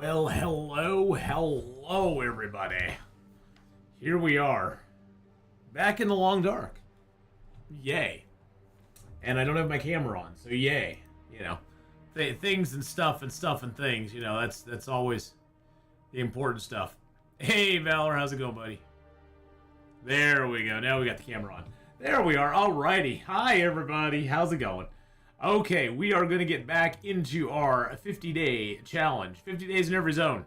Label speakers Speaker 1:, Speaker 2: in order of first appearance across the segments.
Speaker 1: Well, hello, everybody. Here we are, back in the long dark. Yay. And I don't have my camera on, so yay. You know, things and stuff and things, you know, that's always the important stuff. Hey, Valor, how's it going, buddy? There we go. Now we got the camera on. There we are. Alrighty. Hi, everybody. How's it going? Okay, we are going to get back into our 50-day challenge. 50 days in every zone.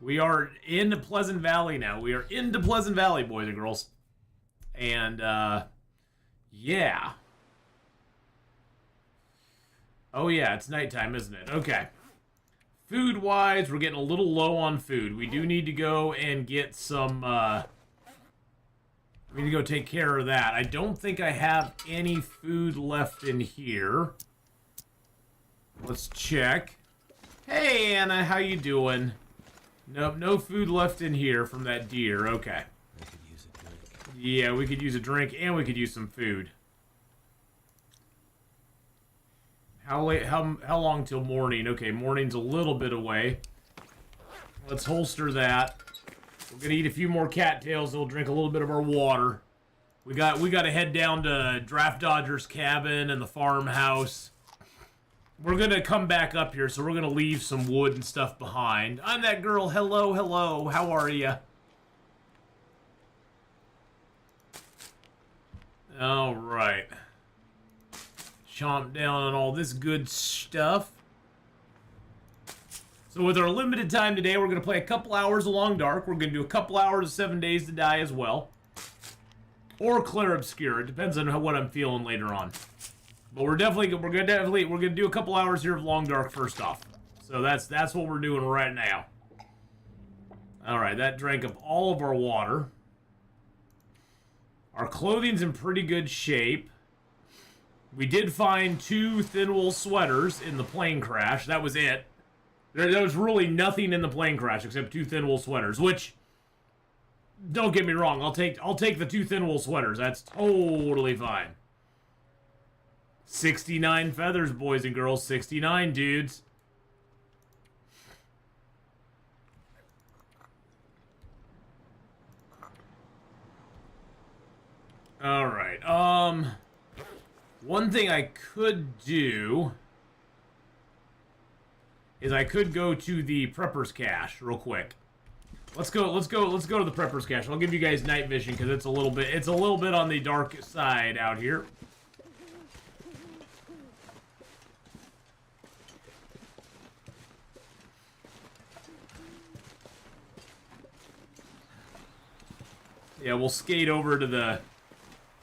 Speaker 1: We are in Pleasant Valley now. We are into Pleasant Valley, boys and girls. And, yeah. Oh, yeah, it's nighttime, isn't it? Okay. Food-wise, we're getting a little low on food. We do need to go and get some, we need to go take care of that. I don't think I have any food left in here. Let's check. Hey, Anna, how you doing? Nope, no food left in here from that deer. Okay.
Speaker 2: I could use a drink.
Speaker 1: Yeah, we could use a drink and we could use some food. How late? How long till morning? Okay, morning's a little bit away. Let's holster that. We're gonna eat a few more cattails. We'll drink a little bit of our water. We got to head down to Draft Dodger's cabin and the farmhouse. We're gonna come back up here, so we're gonna leave some wood and stuff behind. I'm that girl. Hello, hello. How are ya? All right. Chomp down on all this good stuff. So with our limited time today, we're going to play a couple hours of Long Dark. We're going to do a couple hours of 7 Days to Die as well. Or Clair Obscur. It depends on what I'm feeling later on. But we're going to do a couple hours here of Long Dark first off. So that's what we're doing right now. All right, that drank up all of our water. Our clothing's in pretty good shape. We did find 2 thin wool sweaters in the plane crash. That was it. There was really nothing in the plane crash except 2 thin wool sweaters, which, don't get me wrong, I'll take the 2 thin wool sweaters. That's totally fine. 69 feathers, boys and girls. 69 dudes. All right. One thing I could do is I could go to the Prepper's Cache real quick. Let's go to the Prepper's Cache. I'll give you guys night vision because it's a little bit on the dark side out here. Yeah, we'll skate over to the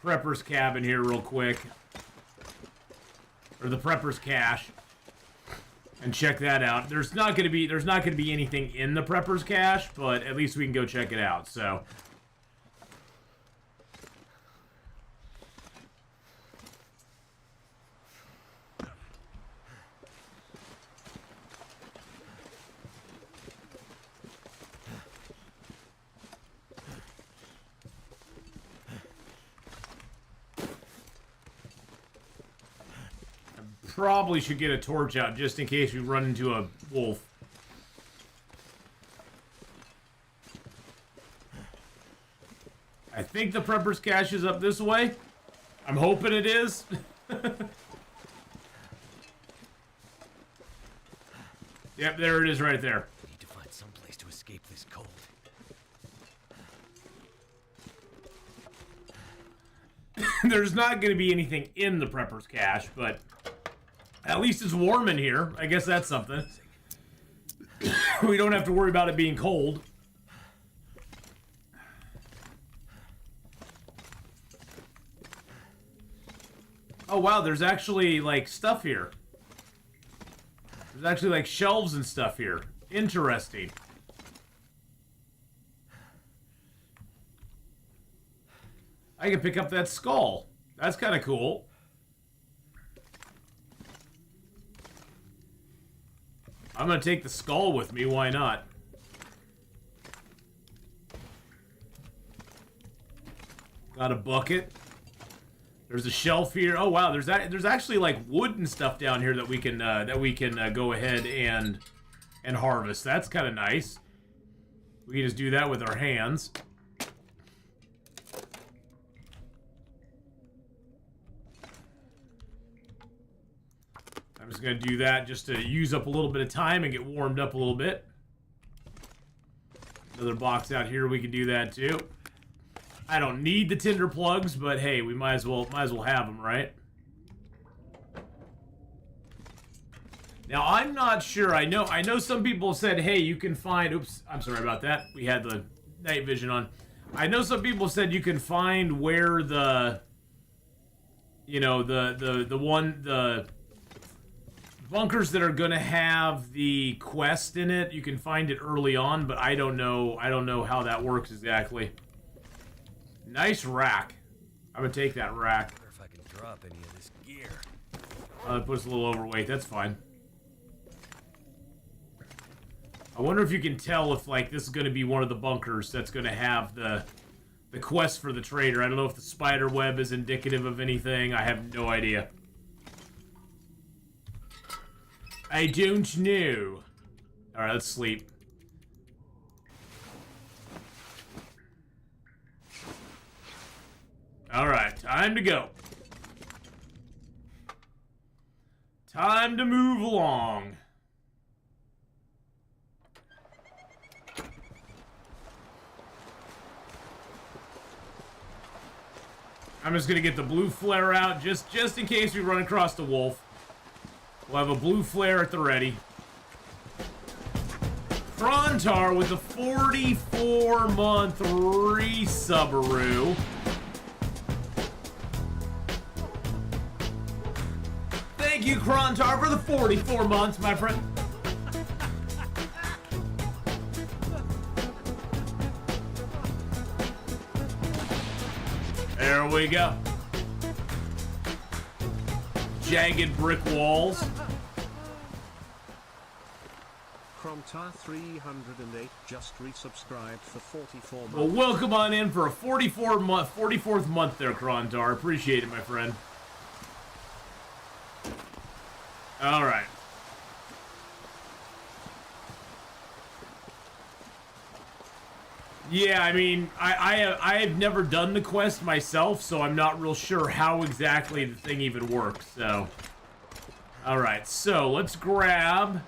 Speaker 1: Prepper's cabin here real quick. Or the Prepper's Cache. And check that out. There's not gonna be anything in the Prepper's Cache, but at least we can go check it out. So probably should get a torch out just in case we run into a wolf. I think the Prepper's Cache is up this way. I'm hoping it is. Yep, there it is right there.
Speaker 2: I need to find some place to escape this cold.
Speaker 1: There's not going to be anything in the Prepper's Cache, but at least it's warm in here. I guess that's something. We don't have to worry about it being cold. Oh, wow, there's actually, like, stuff here. There's actually, like, shelves and stuff here. Interesting. I can pick up that skull. That's kind of cool. I'm gonna take the skull with me, why not? Got a bucket. There's a shelf here. Oh wow, there's actually like wood and stuff down here that we can go ahead and harvest. That's kind of nice. We can just do that with our hands. I'm just gonna do that just to use up a little bit of time and get warmed up a little bit. Another box out here, we can do that too. I don't need the tinder plugs, but hey, we might as well have them, right? Now I'm not sure. I know some people said, hey, you can find. Oops, I'm sorry about that. We had the night vision on. I know some people said you can find where the, you know, the bunkers that are gonna have the quest in it. You can find it early on, but I don't know how that works exactly. Nice rack. I'm gonna take that rack.
Speaker 2: I wonder if I can drop any of this gear.
Speaker 1: It puts a little overweight. That's fine. I wonder if you can tell if like this is gonna be one of the bunkers that's gonna have the quest for the trader. I don't know if the spider web is indicative of anything. I have no idea. I don't know. All right, let's sleep. All right, time to go. Time to move along. I'm just gonna get the blue flare out just in case we run across the wolf. We'll have a blue flare at the ready. Krontar with the 44-month re-Subaru. Thank you, Krontar, for the 44 months, my friend. There we go. Jagged brick walls.
Speaker 3: Kromtar 308 just resubscribed for 44 months.
Speaker 1: Well, welcome on in for a 44th month there, Krontar. Appreciate it, my friend. All right. Yeah, I mean, I have never done the quest myself, so I'm not real sure how exactly the thing even works, so. All right, so let's grab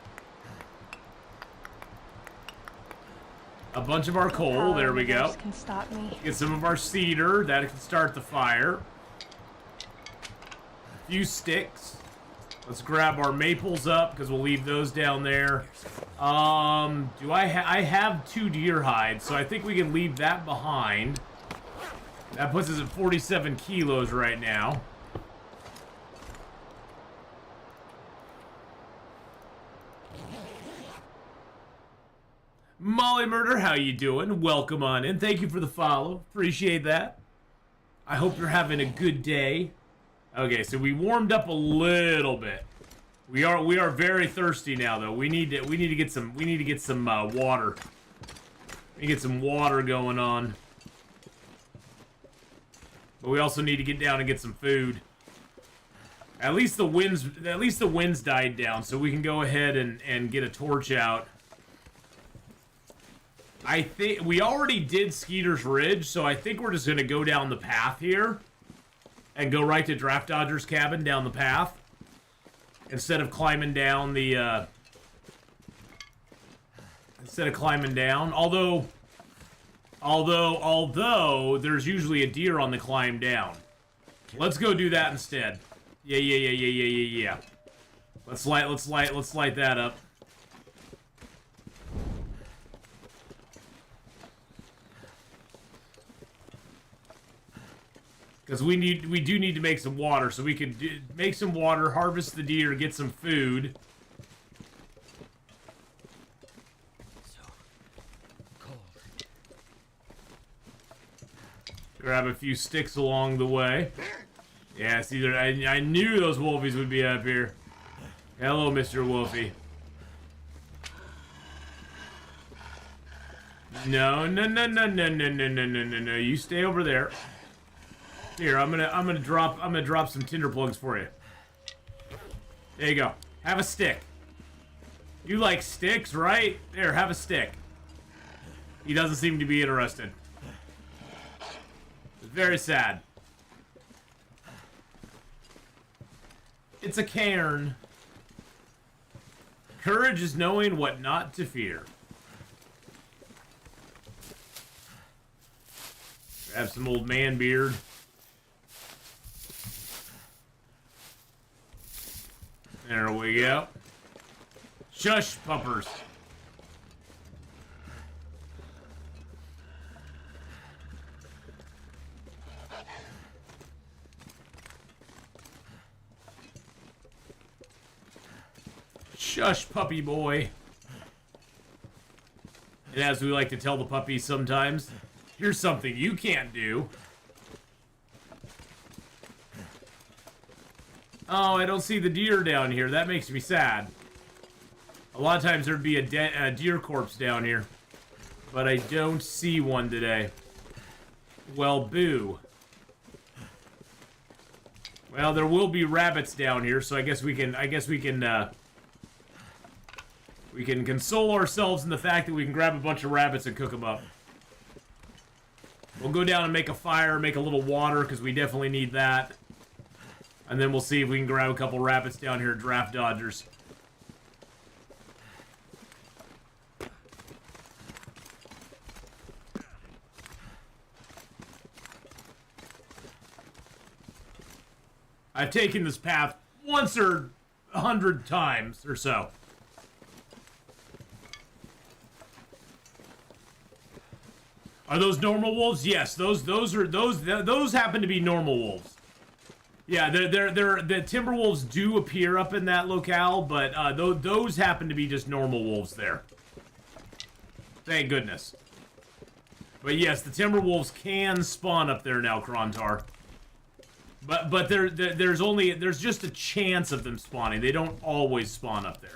Speaker 1: a bunch of our coal. There we go.
Speaker 4: Can stop me.
Speaker 1: Get some of our cedar. That can start the fire. A few sticks. Let's grab our maples up because we'll leave those down there. Do I have 2 deer hides, so I think we can leave that behind. That puts us at 47 kilos right now. Molly Murder, how you doing? Welcome on in. Thank you for the follow. Appreciate that. I hope you're having a good day. Okay, so we warmed up a little bit. We are very thirsty now, though. We need to get some water. We need to get some water going on. But we also need to get down and get some food. At least the winds died down, so we can go ahead and get a torch out. I think we already did Skeeter's Ridge, so I think we're just gonna go down the path here and go right to Draft Dodger's cabin down the path instead of climbing down the although there's usually a deer on the climb down. Let's go do that instead. Yeah. Let's light that up. Because we do need to make some water, so we can make some water, harvest the deer, get some food.
Speaker 2: So cold.
Speaker 1: Grab a few sticks along the way. Yeah, see, I knew those wolfies would be up here. Hello, Mr. Wolfie. No. You stay over there. Here, I'm gonna drop some tinder plugs for you. There you go. Have a stick. You like sticks, right? There, have a stick. He doesn't seem to be interested. It's very sad. It's a cairn. Courage is knowing what not to fear. Grab some old man beard. There we go. Shush, puppers. Shush, puppy boy. And as we like to tell the puppies sometimes, here's something you can't do. Oh, I don't see the deer down here. That makes me sad. A lot of times there'd be a deer corpse down here. But I don't see one today. Well, boo. Well, there will be rabbits down here, so I guess we can console ourselves in the fact that we can grab a bunch of rabbits and cook them up. We'll go down and make a fire, make a little water, because we definitely need that. And then we'll see if we can grab a couple rabbits down here at Draft Dodgers. I've taken this path once or 100 times or so. Are those normal wolves? Yes, those happen to be normal wolves. Yeah, the timber wolves do appear up in that locale, but those happen to be just normal wolves there. Thank goodness. But yes, the timber wolves can spawn up there now, Krontar. But there's just a chance of them spawning. They don't always spawn up there.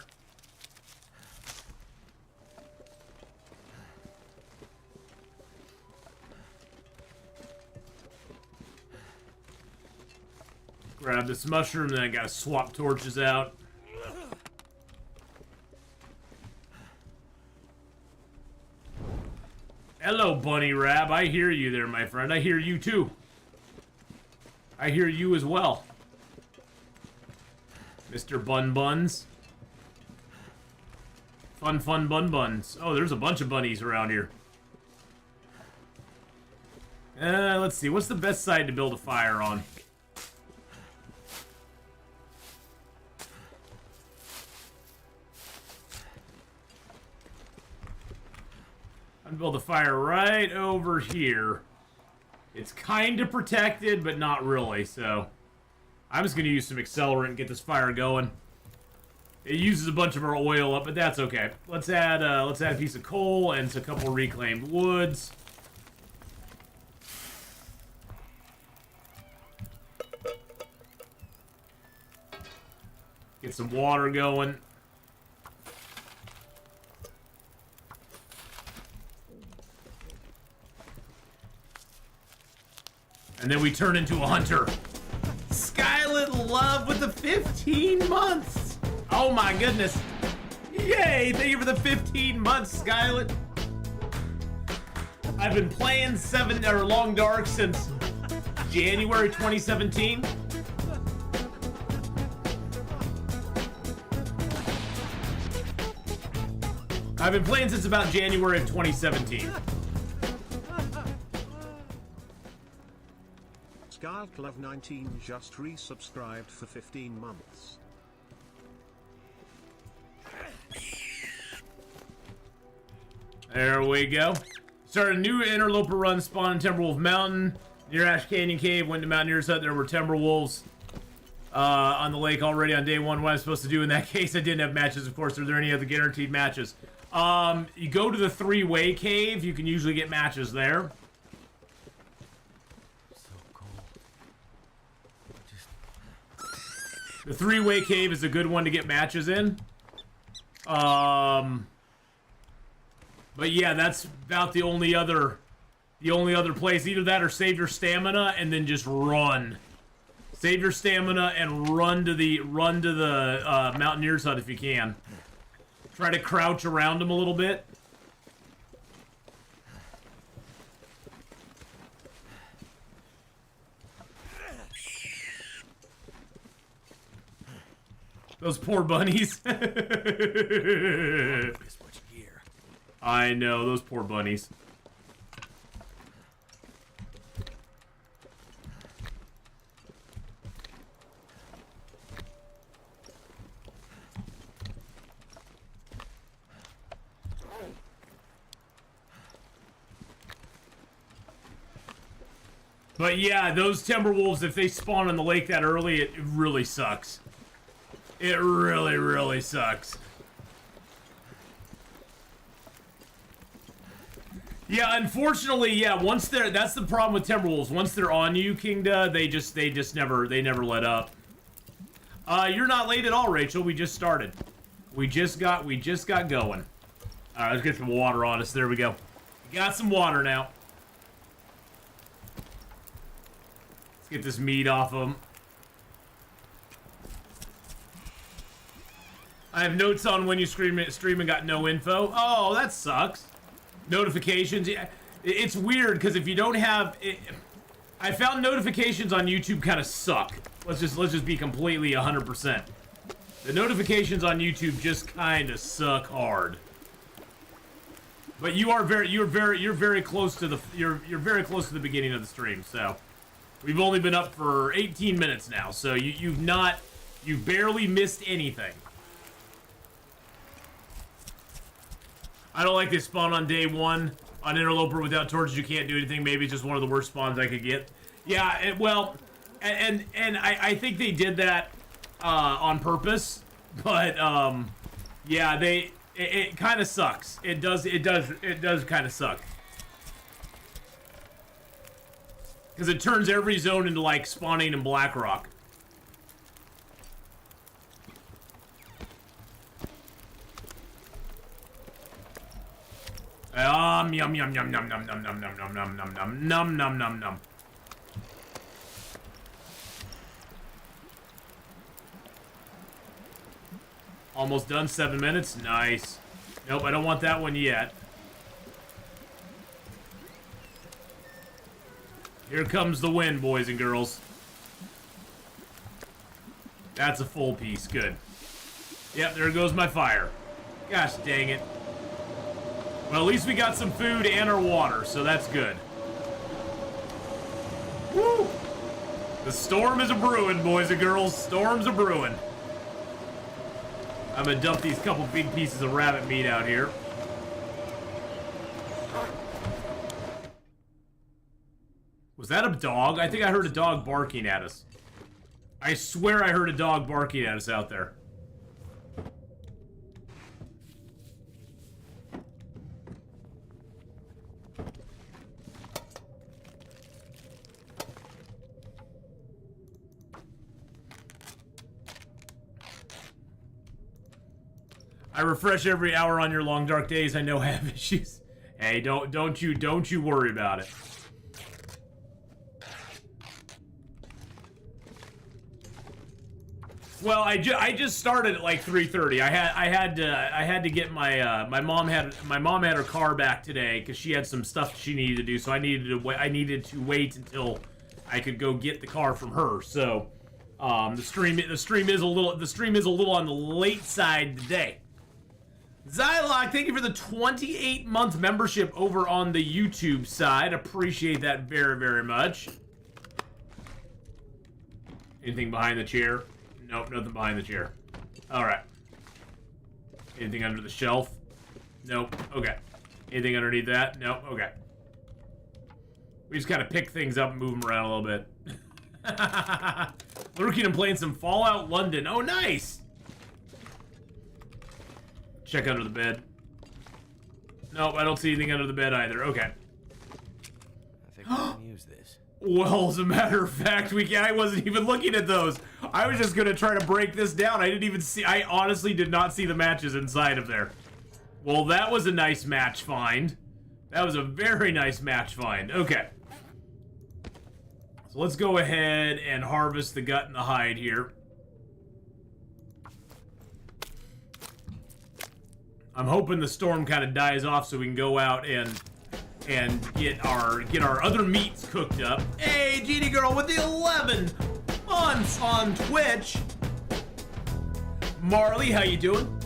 Speaker 1: Grab this mushroom, then I gotta swap torches out. Hello, Bunny Rab. I hear you there, my friend. I hear you too. I hear you as well. Mr. Bun Buns. Fun Bun Buns. Oh, there's a bunch of bunnies around here. Let's see. What's the best side to build a fire on? I'm gonna build a fire right over here. It's kind of protected, but not really, so I'm just gonna use some accelerant and get this fire going. It uses a bunch of our oil up, but that's okay. Let's add a piece of coal and a couple reclaimed woods. Get some water going. And then we turn into a hunter. Skylit Love with the 15 months. Oh my goodness. Yay, thank you for the 15 months, Skylit. I've been playing Long Dark since January 2017. I've been playing since about January of 2017.
Speaker 3: Love 19 just resubscribed for 15 months.
Speaker 1: There we go. Started a new Interloper run, spawned in Timberwolf Mountain. Near Ash Canyon Cave, went to Mountaineer's Hut. There were Timberwolves on the lake already on day one. What I'm supposed to do in that case, I didn't have matches, of course. Are there any other guaranteed matches? You go to the three-way cave. You can usually get matches there. The three-way cave is a good one to get matches in. But yeah, that's about the only other the only other place. Either that or save your stamina and then just run. Save your stamina and run to the Mountaineer's hut if you can. Try to crouch around him a little bit. Those poor bunnies.
Speaker 2: This much gear.
Speaker 1: I know, those poor bunnies. But yeah, those Timberwolves, if they spawn in the lake that early, it really sucks. It really, really sucks. Yeah, unfortunately, yeah, once they're, that's the problem with Timberwolves. Once they're on you, Kingda, they never let up. You're not late at all, Rachel. We just started. We just got going. Alright, let's get some water on us. There we go. Got some water now. Let's get this meat off of them. I have notes on when you stream and got no info. Oh, that sucks. Notifications. Yeah, it's weird because if you don't have it, I found notifications on YouTube kind of suck. Let's just be completely 100%. The notifications on YouTube just kind of suck hard. But you're very close to the you're very close to the beginning of the stream. So we've only been up for 18 minutes now. So you've barely missed anything. I don't like they spawn on day one on Interloper without torches. You can't do anything. Maybe it's just one of the worst spawns I could get. Yeah, well, and I think they did that on purpose, but yeah, it kind of sucks. It does kind of suck because it turns every zone into like spawning in Blackrock. Yum yum yum yum yum yum yum yum yum yum yum yum num num num num. Almost done, 7 minutes. Nice. Nope, I don't want that one yet. Here comes the wind, boys and girls. That's a full piece. Good. Yep, there goes my fire. Gosh dang it. Well, at least we got some food and our water, so that's good. Woo! The storm is a-brewing, boys and girls. Storm's a-brewing. I'm gonna dump these couple big pieces of rabbit meat out here. Was that a dog? I think I heard a dog barking at us. I swear I heard a dog barking at us out there. I refresh every hour on your long dark days. I know I have issues. Hey, don't you worry about it. Well, I just started at like 3:30. I had to get my my mom had her car back today because she had some stuff she needed to do. So I needed to wait until I could go get the car from her. So the stream is a little on the late side today. Zylok, thank you for the 28-month membership over on the YouTube side. Appreciate that very, very much. Anything behind the chair? Nope, nothing behind the chair. Alright. Anything under the shelf? Nope. Okay. Anything underneath that? Nope. Okay. We just kind of pick things up and move them around a little bit. Lurking and playing some Fallout London. Oh, nice! Check under the bed. Nope, I don't see anything under the bed either. Okay.
Speaker 2: I think we can use this.
Speaker 1: Well, as a matter of fact, I wasn't even looking at those. I was just gonna try to break this down. I honestly did not see the matches inside of there. Well, that was a nice match find. That was a very nice match find. Okay. So let's go ahead and harvest the gut and the hide here. I'm hoping the storm kind of dies off so we can go out and get our other meats cooked up. Hey, Genie Girl with the 11 months on Twitch. Marley, how you doing?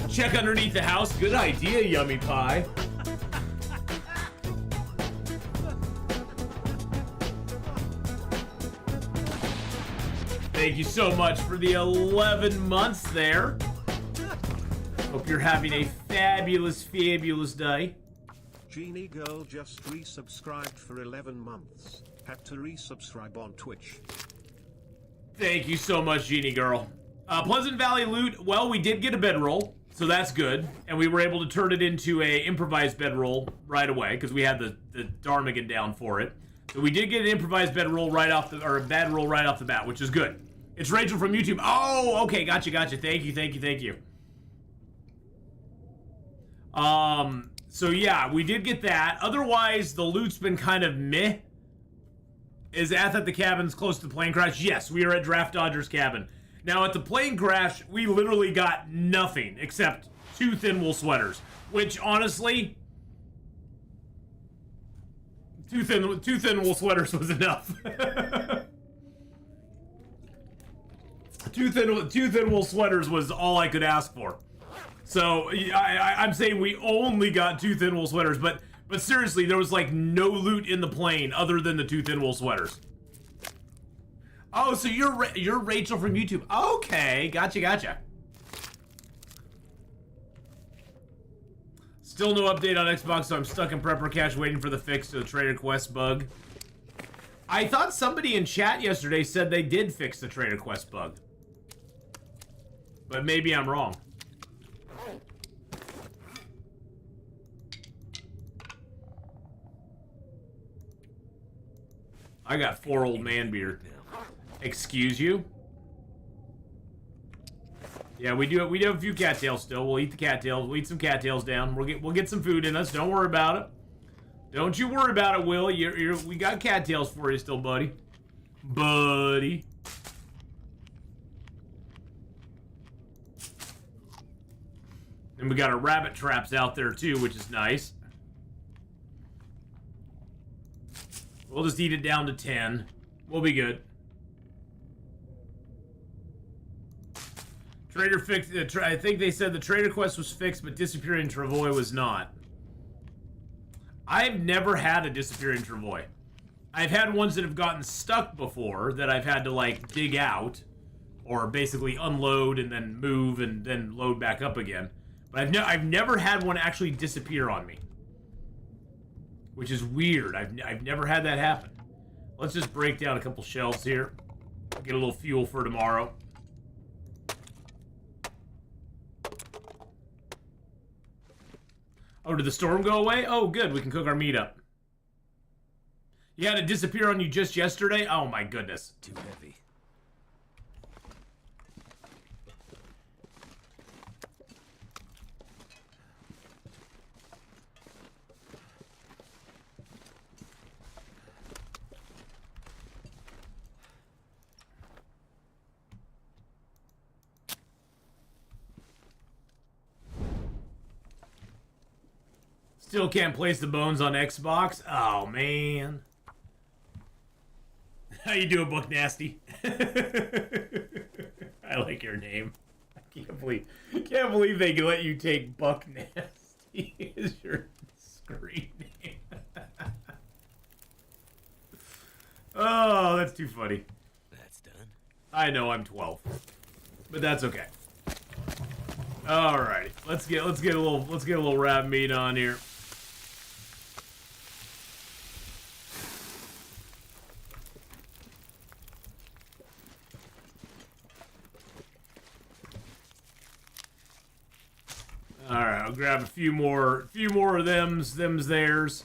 Speaker 1: Check underneath the house. Good idea, Yummy Pie. Thank you so much for the 11 months there. Hope you're having a fabulous, fabulous day.
Speaker 3: Genie Girl just resubscribed for 11 months. Had to resubscribe on Twitch.
Speaker 1: Thank you so much, Genie Girl. Pleasant Valley loot, well, we did get a bedroll, so that's good. And we were able to turn it into a improvised bedroll right away, because we had the Darmagan down for it. So we did get an improvised bedroll right off the, or a bedroll right off the bat, which is good. It's Rachel from YouTube. Oh, okay, gotcha. Thank you. So yeah, we did get that. Otherwise, the loot's been kind of meh. Is Ath at the cabins close to the plane crash? Yes, we are at Draft Dodger's cabin. Now, at the plane crash, we literally got nothing except 2 thin wool sweaters, which honestly, two thin wool sweaters was enough. Two thin wool sweaters was all I could ask for. So I'm saying we only got 2 thin wool sweaters, but seriously, there was like no loot in the plane other than the 2 thin wool sweaters. Oh, so you're Rachel from YouTube. Okay, gotcha. Still no update on Xbox, so I'm stuck in prepper cache waiting for the fix to the Trader Quest bug. I thought somebody in chat yesterday said they did fix the Trader Quest bug, but maybe I'm wrong. I got 4 old man beer. Excuse you? Yeah, we do have a few cattails still. We'll eat the cattails. We'll eat some cattails down. We'll get some food in us. Don't worry about it. Don't you worry about it, Will. We got cattails for you still, buddy. Buddy. And we got our rabbit traps out there too, which is nice. We'll just eat it down to 10. We'll be good. Trader fixed. I think they said the Trader Quest was fixed, but disappearing Travois was not. I've never had a disappearing Travois. I've had ones that have gotten stuck before that I've had to like dig out, or basically unload and then move and then load back up again. But I've never had one actually disappear on me, which is weird. I've never had that happen. Let's just break down a couple shelves here. Get a little fuel for tomorrow. Oh, did the storm go away? Oh, good. We can cook our meat up. You had it disappear on you just yesterday? Oh, my goodness.
Speaker 2: Too heavy.
Speaker 1: Still can't place the bones on Xbox? Oh, man. How you doing, Buck Nasty? I like your name. I can't believe they can let you take Buck Nasty as your screen name. Oh, that's too funny.
Speaker 2: That's done.
Speaker 1: I know I'm 12, but that's okay. All right, let's get a little rabbit meat on here. All right, I'll grab a few more of them's theirs.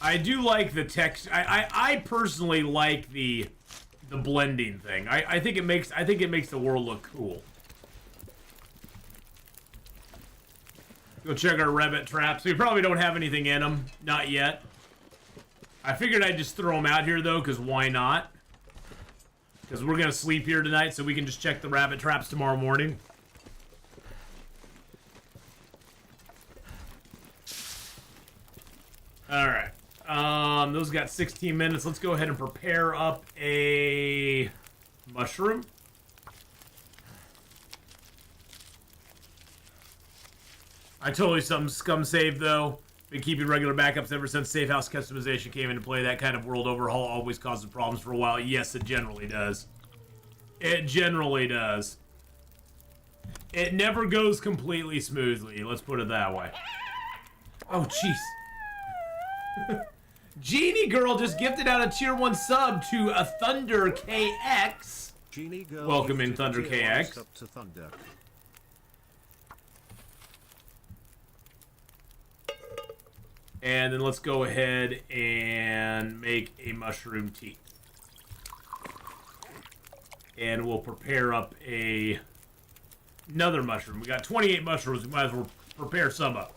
Speaker 1: I do like the text. I personally like the the blending thing. I think it makes the world look cool. Go check our rabbit traps. We probably don't have anything in them, not yet. I figured I'd just throw them out here though, because why not? Because we're gonna sleep here tonight, so we can just check the rabbit traps tomorrow morning. All right. Those got 16 minutes. Let's go ahead and prepare up a mushroom. I totally some scum save though. Been keeping regular backups ever since Safe House customization came into play. That kind of world overhaul always causes problems for a while. Yes, it generally does. It generally does. It never goes completely smoothly. Let's put it that way. Oh, jeez. Genie Girl just gifted out a tier 1 sub to a Thunder KX.
Speaker 3: Genie Girl
Speaker 1: welcome in, Thunder KX.
Speaker 3: Up to Thunder.
Speaker 1: And then let's go ahead and make a mushroom tea. And we'll prepare up another mushroom. We got 28 mushrooms. We might as well prepare some up.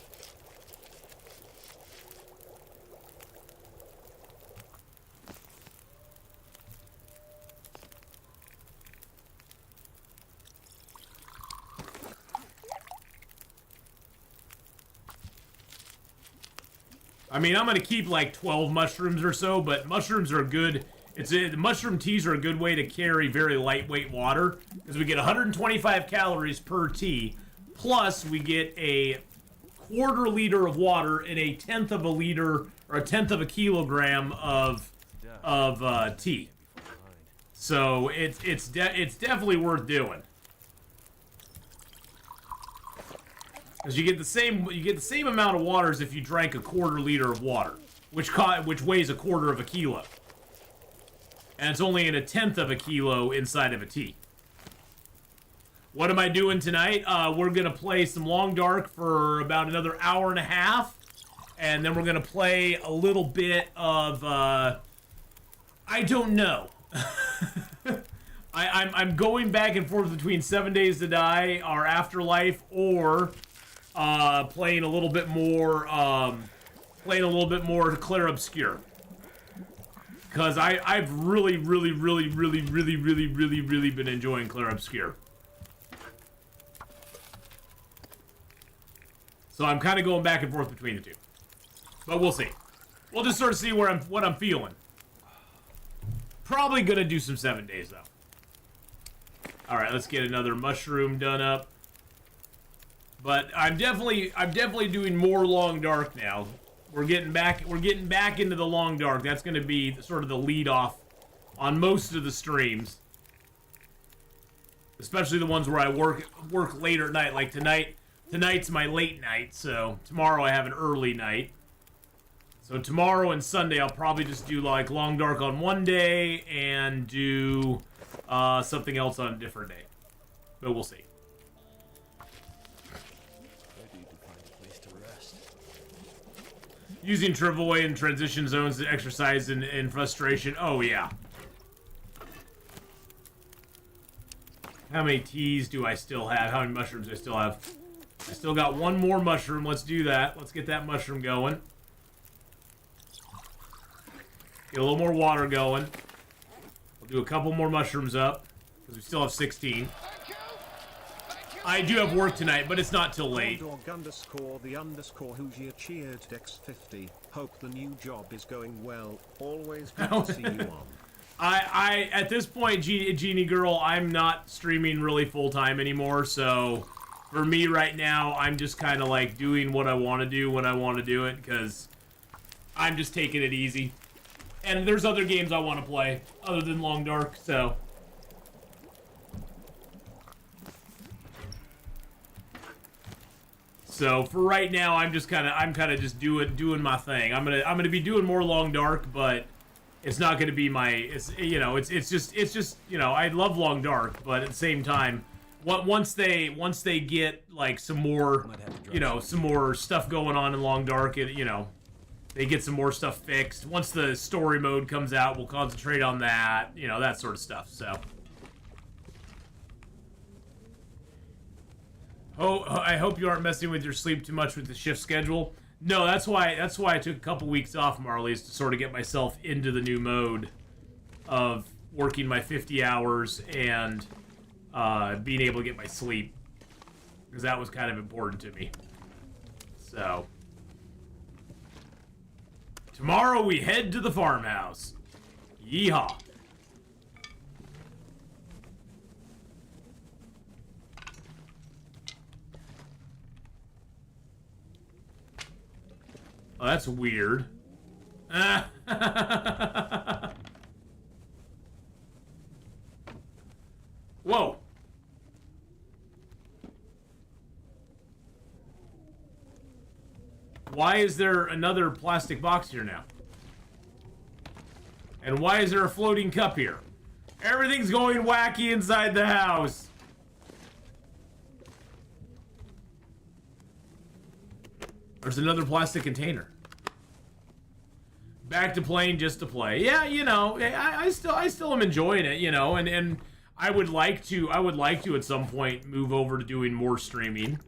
Speaker 1: I mean, I'm going to keep like 12 mushrooms or so, but mushrooms are good. Mushroom teas are a good way to carry very lightweight water, because we get 125 calories per tea, plus we get a quarter liter of water and a tenth of a liter, or a tenth of a kilogram of tea. So it's definitely worth doing. Because you get the same amount of water as if you drank a quarter liter of water, which weighs a quarter of a kilo, and it's only in a tenth of a kilo inside of a tea. What am I doing tonight? We're gonna play some Long Dark for about another hour and a half, and then we're gonna play a little bit of I don't know. I'm going back and forth between 7 Days to Die, our Afterlife, or playing a little bit more Clair Obscur, because I've really been enjoying Clair Obscur. So I'm kind of going back and forth between the two, but we'll see. We'll just sort of see what I'm feeling. Probably gonna do some 7 Days though. All right, let's get another mushroom done up. But I'm definitely doing more Long Dark now. We're getting back into the Long Dark. That's going to be sort of the lead off on most of the streams, especially the ones where I work later at night. Like tonight. Tonight's my late night, so tomorrow I have an early night. So tomorrow and Sunday I'll probably just do like Long Dark on one day and do something else on a different day. But we'll see. Using Travoy and transition zones to exercise in frustration. Oh, yeah. How many teas do I still have? How many mushrooms do I still have? I still got one more mushroom. Let's do that. Let's get that mushroom going. Get a little more water going. We'll do a couple more mushrooms up, because we still have 16. I do have work tonight, but it's not till late.
Speaker 3: Who's cheered Dex50. Hope the new job is going well. Always good to see you on.
Speaker 1: I at this point, Genie Girl, I'm not streaming really full time anymore. So for me right now, I'm just kind of like doing what I want to do when I want to do it, because I'm just taking it easy. And there's other games I want to play other than Long Dark, so. So for right now, I'm kind of just doing my thing. I'm gonna be doing more Long Dark, but it's not gonna be my. It's just I love Long Dark, but at the same time, once they get like some more some more stuff going on in Long Dark, they get some more stuff fixed. Once the story mode comes out, we'll concentrate on that. You know, that sort of stuff. So, I hope you aren't messing with your sleep too much with the shift schedule. No, that's why I took a couple weeks off, Marley, is to sort of get myself into the new mode of working my 50 hours and being able to get my sleep, because that was kind of important to me. So, tomorrow we head to the farmhouse. Yeehaw. Oh, that's weird. Whoa. Why is there another plastic box here now? And why is there a floating cup here? Everything's going wacky inside the house. There's another plastic container. Back to playing just to play. Yeah, you know, I still am enjoying it, you know, and I would like to at some point move over to doing more streaming,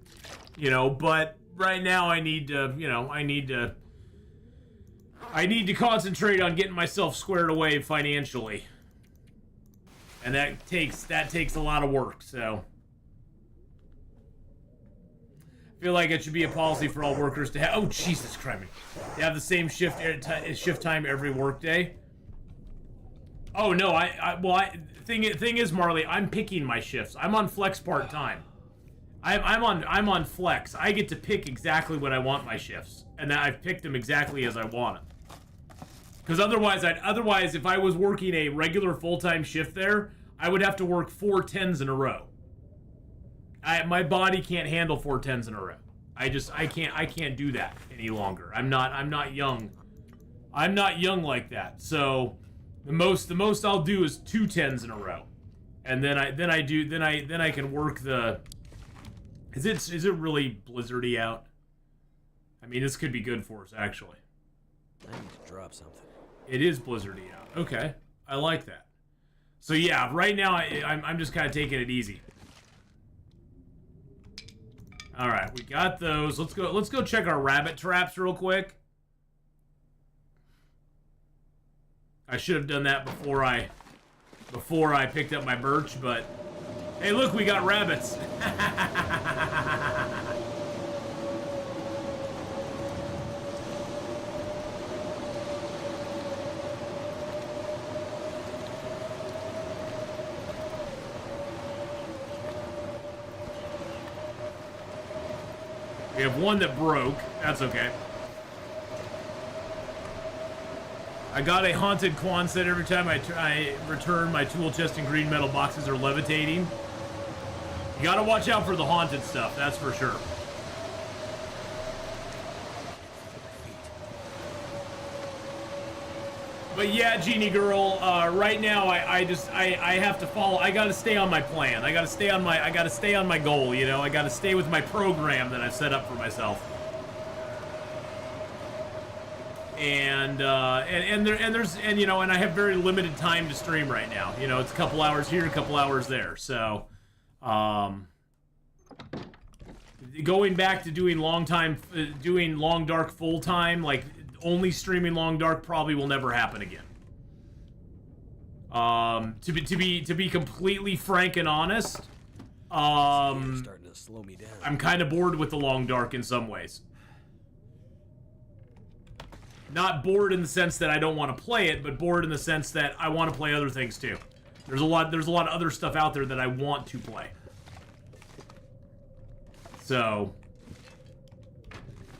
Speaker 1: you know, but right now I need to, you know, I need to concentrate on getting myself squared away financially. And that takes a lot of work, so I feel like it should be a policy for all workers to have, oh Jesus Christ, to have the same shift time every workday. Oh no, thing is, Marley, I'm picking my shifts. I'm on flex part-time. I'm on flex. I get to pick exactly when I want my shifts, and I've picked them exactly as I want them. Because otherwise, if I was working a regular full-time shift there, I would have to work 4 10s in a row. My body can't handle 4 10s in a row. I can't do that any longer. I'm not young. I'm not young like that. So the most I'll do is 2 10s in a row, and then I can work the. Is it really blizzardy out? I mean, this could be good for us actually.
Speaker 2: I need to drop something.
Speaker 1: It is blizzardy out. Okay, I like that. So yeah, right now I'm just kind of taking it easy. All right, we got those. Let's go check our rabbit traps real quick. I should have done that before I picked up my birch, but hey, look, we got rabbits. We have one that broke. That's okay. I got a haunted Quonset every time I return. My tool chest and green metal boxes are levitating. You gotta watch out for the haunted stuff, that's for sure. But yeah, Genie Girl, right now I have to follow. I gotta stay on my plan. I gotta stay on my goal. You know, I gotta stay with my program that I've set up for myself. And you know, and I have very limited time to stream right now. You know, it's a couple hours here, a couple hours there. So, going back to doing long dark full time, like only streaming long dark, probably will never happen again. To be completely frank and honest,
Speaker 2: Starting to slow me down.
Speaker 1: I'm kind of bored with the long dark in some ways. Not bored in the sense that I don't want to play it, but bored in the sense that I want to play other things too. There's a lot of other stuff out there that I want to play. So,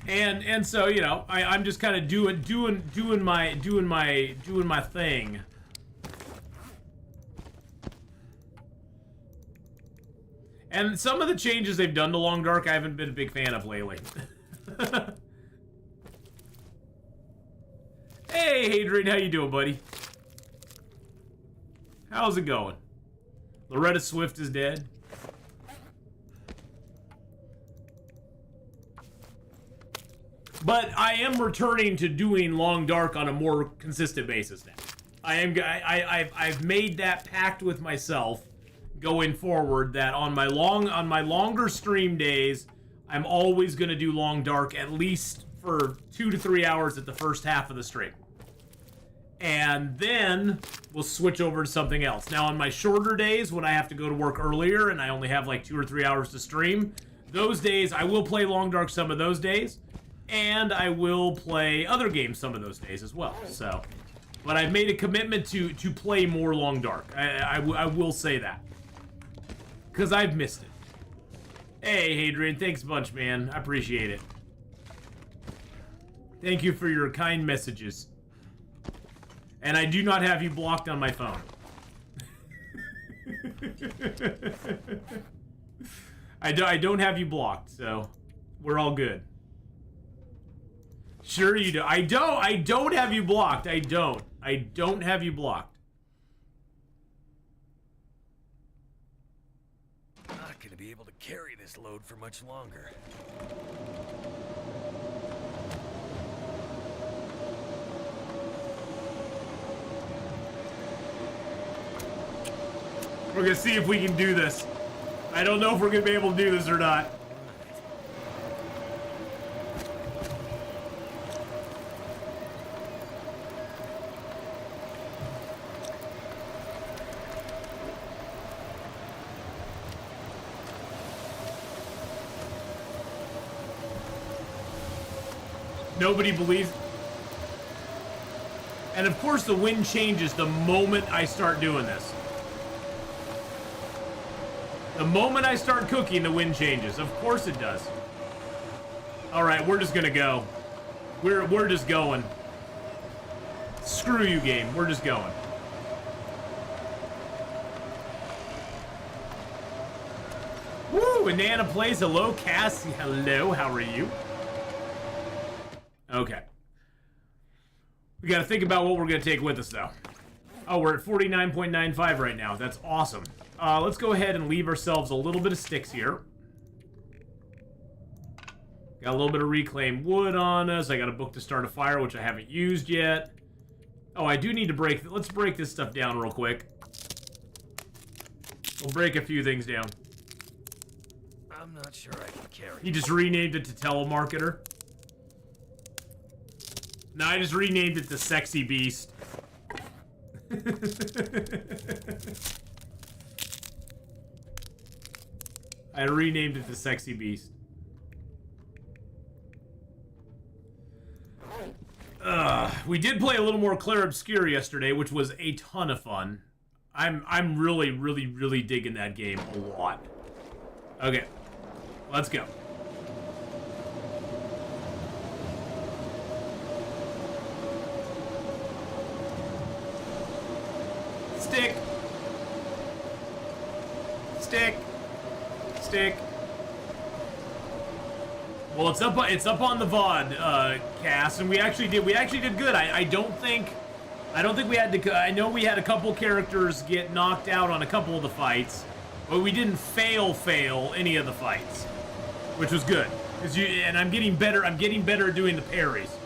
Speaker 1: and so, you know, I'm just kind of doing my thing. And some of the changes they've done to Long Dark, I haven't been a big fan of lately. Hey, Hadrian, how you doing, buddy? How's it going? Loretta Swift is dead. But I am returning to doing Long Dark on a more consistent basis now. I've made that pact with myself going forward that on my longer stream days, I'm always going to do Long Dark at least for 2 to 3 hours at the first half of the stream. And then we'll switch over to something else. Now on my shorter days when I have to go to work earlier and I only have like 2 or 3 hours to stream, those days I will play Long Dark some of those days, and I will play other games some of those days as well. So, but I've made a commitment to play more Long Dark. I will say that. Because I've missed it. Hey, Hadrian, thanks a bunch, man. I appreciate it. Thank you for your kind messages. And I do not have you blocked on my phone. I don't have you blocked, so we're all good. Sure you do. I don't have you blocked. I don't have you blocked.
Speaker 2: Not gonna be able to carry this load for much longer.
Speaker 1: We're gonna see if we can do this. I don't know if we're gonna be able to do this or not. Nobody believes. And of course the wind changes the moment I start doing this. The moment I start cooking, the wind changes. Of course it does. Alright, we're just gonna go. We're just going. Screw you, game. We're just going. Woo! Anana plays. Hello, Cassie. Hello, how are you? Okay. We gotta think about what we're gonna take with us, though. Oh, we're at 49.95 right now. That's awesome. Let's go ahead and leave ourselves a little bit of sticks here. Got a little bit of reclaimed wood on us. I got a book to start a fire, which I haven't used yet. Oh, I do need to break... Let's break this stuff down real quick. We'll break a few things down.
Speaker 2: I'm not sure I can carry
Speaker 1: He just renamed it to Telemarketer. No, I just renamed it to Sexy Beast. I renamed it to Sexy Beast. We did play a little more Clair Obscur yesterday, which was a ton of fun. I'm really digging that game a lot. Okay, let's go. Stick. Stick. Stick. Well, it's up on the VOD, Cass, and we actually did good. I don't think we had to. I know we had a couple characters get knocked out on a couple of the fights, but we didn't fail any of the fights, which was good. And I'm getting better. I'm getting better at doing the parries.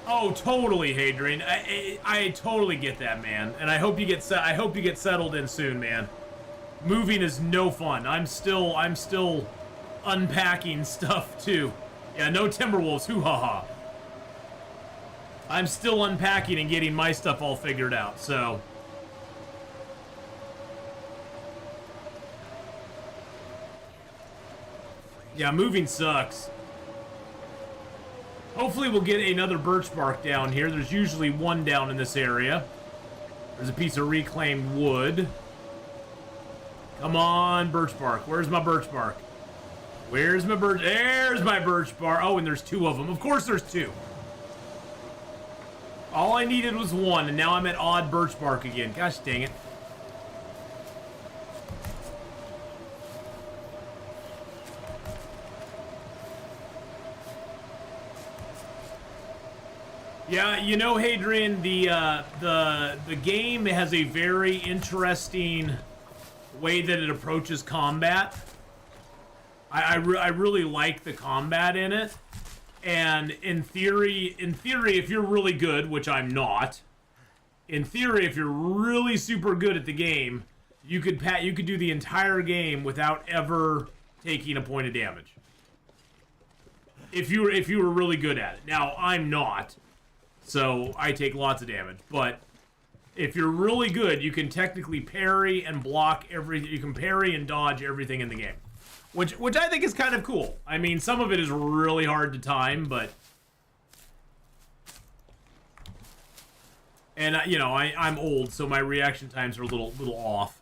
Speaker 1: Oh, totally, Hadrian. I totally get that, man. And I hope you get settled in soon, man. Moving is no fun. I'm still unpacking stuff too. Yeah, no Timberwolves. Hoo ha ha. I'm still unpacking and getting my stuff all figured out. So. Yeah, moving sucks. Hopefully we'll get another birch bark down here. There's usually one down in this area. There's a piece of reclaimed wood. Come on, birch bark. Where's my birch bark? Where's my birch? There's my birch bark. Oh, and there's two of them. Of course there's two. All I needed was one, and now I'm at odd birch bark again. Gosh dang it. Yeah, you know, Hadrian, the game has a very interesting way that it approaches combat. I really like the combat in it. And in theory, if you're really good, which I'm not, in theory, if you're really super good at the game, you could do the entire game without ever taking a point of damage. If you were really good at it. Now, I'm not, so I take lots of damage. But if you're really good, you can technically parry and block everything. You can parry and dodge everything in the game. Which I think is kind of cool. I mean, some of it is really hard to time, but... And, you know, I'm old, so my reaction times are a little off.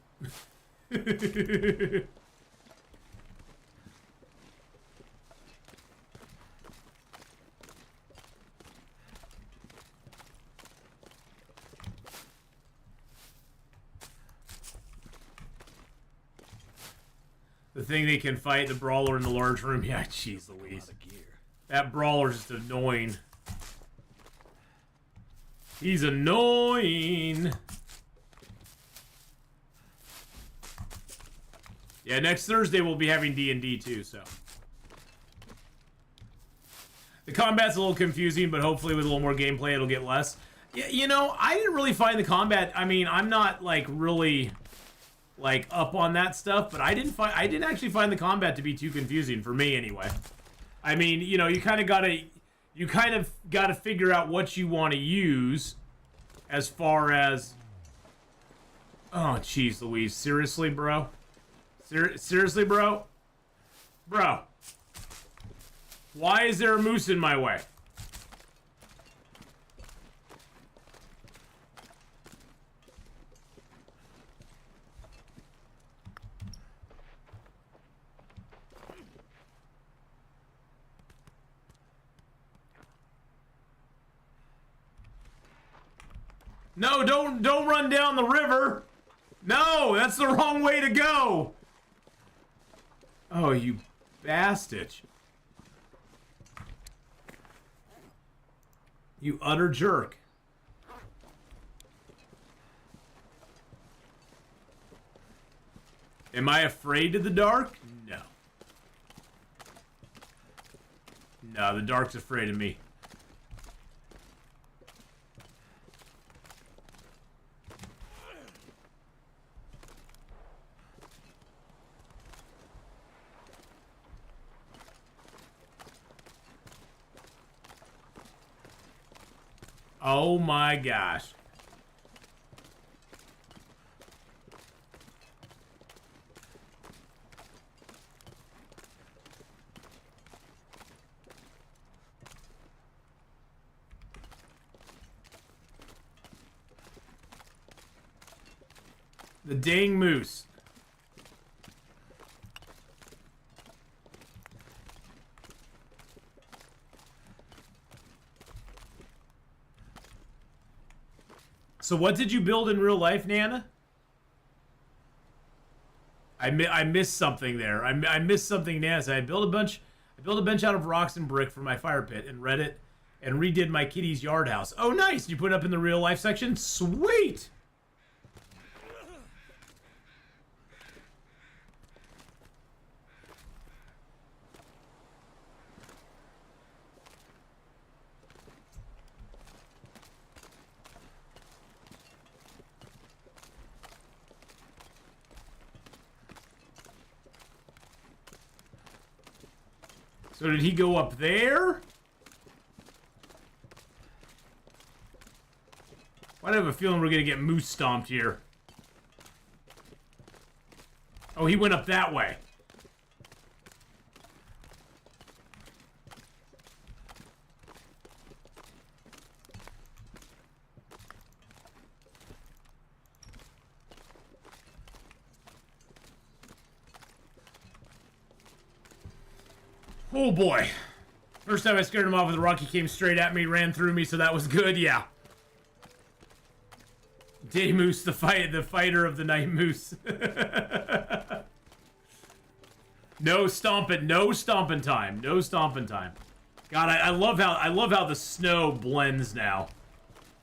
Speaker 1: The thing they can fight, the brawler in the large room. Yeah, jeez Louise. That brawler's just annoying. He's annoying. Yeah, next Thursday we'll be having D&D too, so. The combat's a little confusing, but hopefully with a little more gameplay it'll get less. Yeah, you know, I didn't really find the combat, I mean, I'm not like really like up on that stuff, but I didn't actually find the combat to be too confusing for me anyway. I mean, you know, you kind of gotta figure out what you want to use as far as... Oh, jeez Louise. Seriously, bro? Seriously, bro? Bro. Why is there a moose in my way? No, don't run down the river. No, that's the wrong way to go. Oh, you bastard. You utter jerk. Am I afraid of the dark? No. No, the dark's afraid of me. Oh my gosh. The dang moose. So what did you build in real life, Nana? I missed something there. I missed something, Nana said. I built a bench out of rocks and brick for my fire pit and read it and redid my kitty's yard house. Oh, nice. You put it up in the real life section? Sweet. So did he go up there? Why do I have a feeling we're gonna get moose stomped here? Oh, he went up that way. Oh boy. First time I scared him off with a rock, he came straight at me, ran through me, so that was good, yeah. Day Moose, the fighter of the night moose. No stomping time. No stomping time. God, I love how the snow blends now.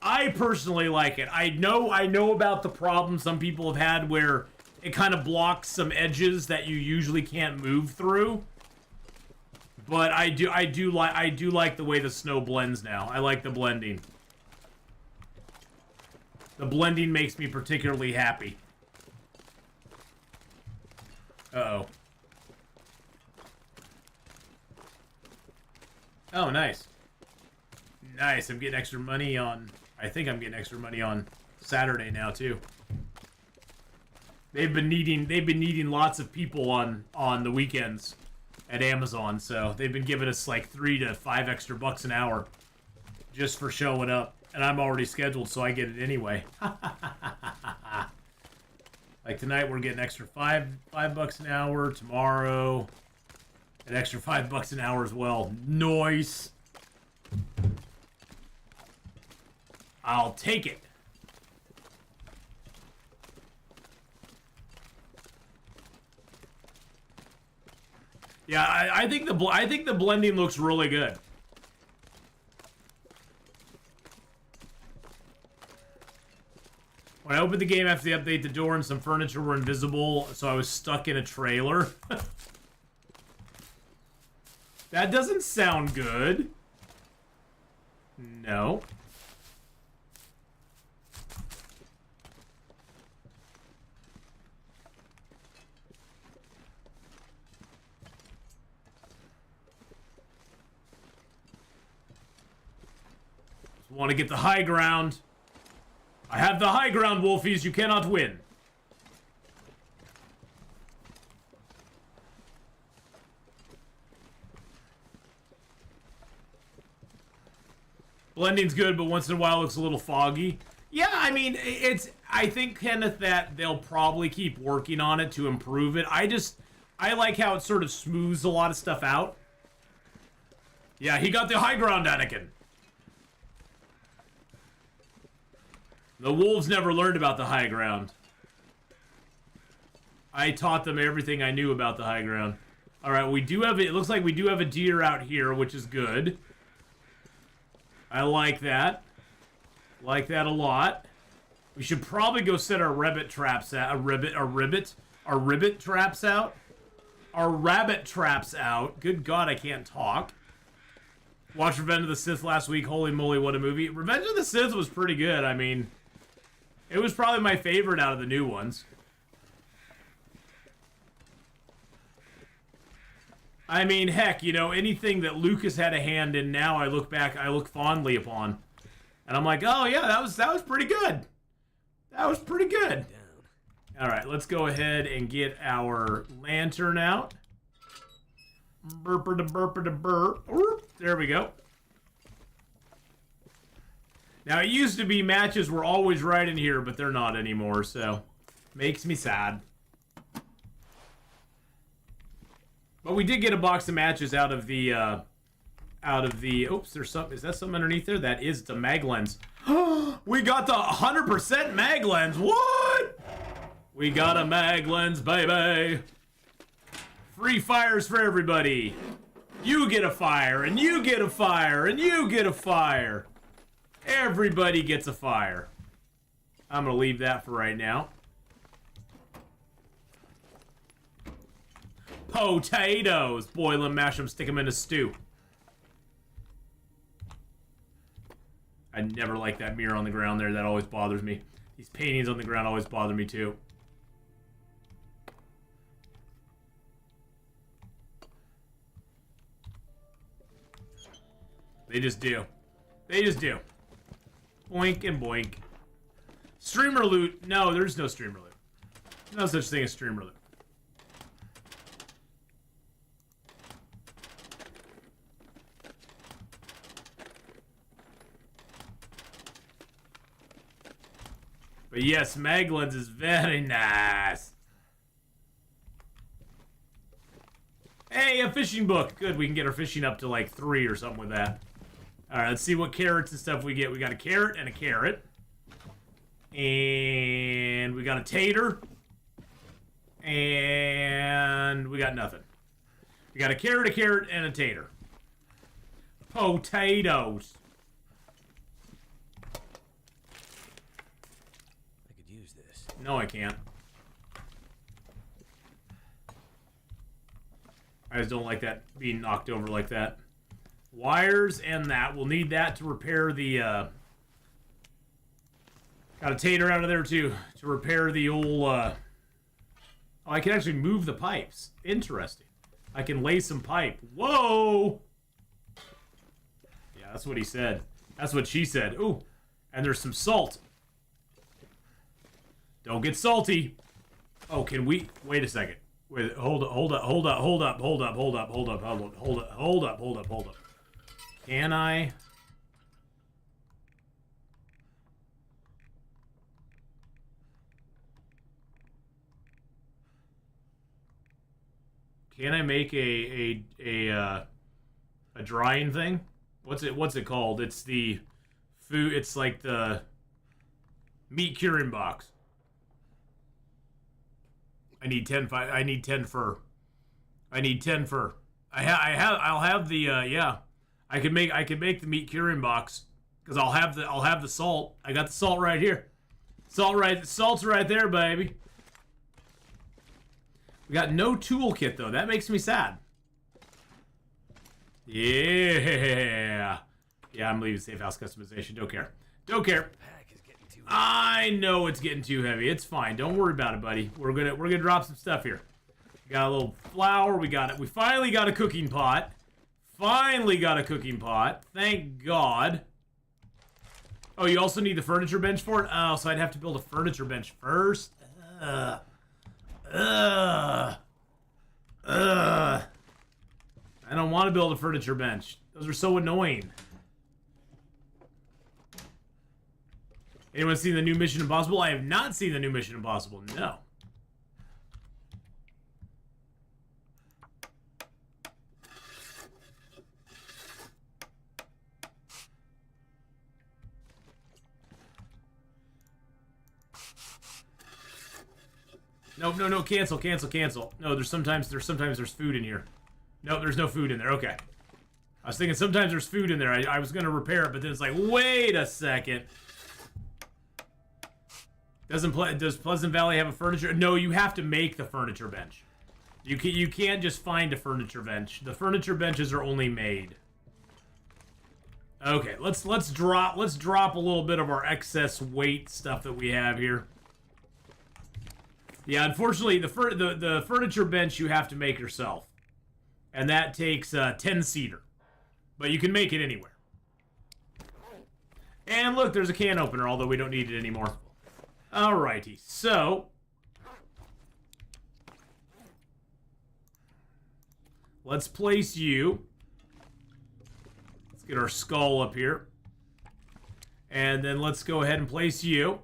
Speaker 1: I personally like it. I know about the problem some people have had where it kind of blocks some edges that you usually can't move through. But I do like the way the snow blends now. I like the blending. The blending makes me particularly happy. Uh-oh. Oh, nice. Nice, I'm getting extra money on... I think I'm getting extra money on Saturday now, too. They've been needing lots of people on the weekends at Amazon, so they've been giving us like $3 to $5 extra an hour just for showing up. And I'm already scheduled, so I get it anyway. Like tonight, we're getting extra $5 an hour. Tomorrow, an extra $5 an hour as well. Nice. I'll take it. Yeah, I think the blending looks really good. When I opened the game after the update, the door and some furniture were invisible, so I was stuck in a trailer. That doesn't sound good. No. Just want to get the high ground. I have the high ground, Wolfies. You cannot win. Blending's good, but once in a while it looks a little foggy. Yeah, I mean, I think, Kenneth, that they'll probably keep working on it to improve it. I like how it sort of smooths a lot of stuff out. Yeah, he got the high ground, Anakin. The wolves never learned about the high ground. I taught them everything I knew about the high ground. Alright, we do have it looks like we do have a deer out here, which is good. I like that. Like that a lot. We should probably go set our rabbit traps out. Our ribbit traps out. Our rabbit traps out. Good God, I can't talk. Watched Revenge of the Sith last week. Holy moly, what a movie. Revenge of the Sith was pretty good. I mean, it was probably my favorite out of the new ones. I mean, heck, you know, anything that Lucas had a hand in now, I look fondly upon. And I'm like, oh yeah, that was pretty good. That was pretty good. Alright, let's go ahead and get our lantern out. Burper da burper da burp. There we go. Now, it used to be matches were always right in here, but they're not anymore, so makes me sad. But we did get a box of matches out of the, oops, there's something, is that something underneath there? That is the mag lens. We got the 100% mag lens, what? We got a mag lens, baby. Free fires for everybody. You get a fire, and you get a fire, and you get a fire. Everybody gets a fire. I'm gonna leave that for right now. Potatoes. Boil them, mash them, stick them in a stew. I never like that mirror on the ground there. That always bothers me. These paintings on the ground always bother me too. They just do. They just do. Boink and boink. Streamer loot. No, there's no streamer loot. No such thing as streamer loot. But yes, mag lens is very nice. Hey, a fishing book. Good, we can get our fishing up to like 3 or something with that. Alright, let's see what carrots and stuff we get. We got a carrot and a carrot. And we got a tater. And we got nothing. We got a carrot, and a tater. Potatoes.
Speaker 2: I could use this.
Speaker 1: No, I can't. I just don't like that being knocked over like that. Wires and that. We'll need that to repair the... got a tater out of there, too. To repair the old... Oh, I can actually move the pipes. Interesting. I can lay some pipe. Whoa! Yeah, that's what he said. That's what she said. Ooh, and there's some salt. Don't get salty. Oh, can we... Wait a second. Wait, hold up. Can I... Can I make a drying thing? What's it called? It's the food. It's like the meat curing box. I need 10 fur. I'll have the yeah. I can make the meat curing box because I'll have the salt. I got the salt right here. Salt's right there, baby. We got no toolkit though. That makes me sad. Yeah. Yeah, I'm leaving safe house customization. Don't care. I know it's getting too heavy. It's fine. Don't worry about it, buddy. We're gonna drop some stuff here. We got a little flour. We got it. We finally got a cooking pot. Thank God. Oh, you also need the furniture bench for it? Oh, so I'd have to build a furniture bench first. I don't want to build a furniture bench. Those are so annoying. Anyone seen the new Mission Impossible? I have not seen the new Mission Impossible. No. No, cancel. No, there's sometimes there's food in here. No, there's no food in there. Okay. I was thinking sometimes there's food in there. I was gonna repair it, but then it's like, wait a second. Does Pleasant Valley have a furniture? No, you have to make the furniture bench. You can't just find a furniture bench. The furniture benches are only made. Okay, let's drop a little bit of our excess weight stuff that we have here. Yeah, unfortunately, the furniture bench you have to make yourself, and that takes 10-seater, but you can make it anywhere. And look, there's a can opener, although we don't need it anymore. Alrighty, so let's place you. Let's get our skull up here, and then let's go ahead and place you.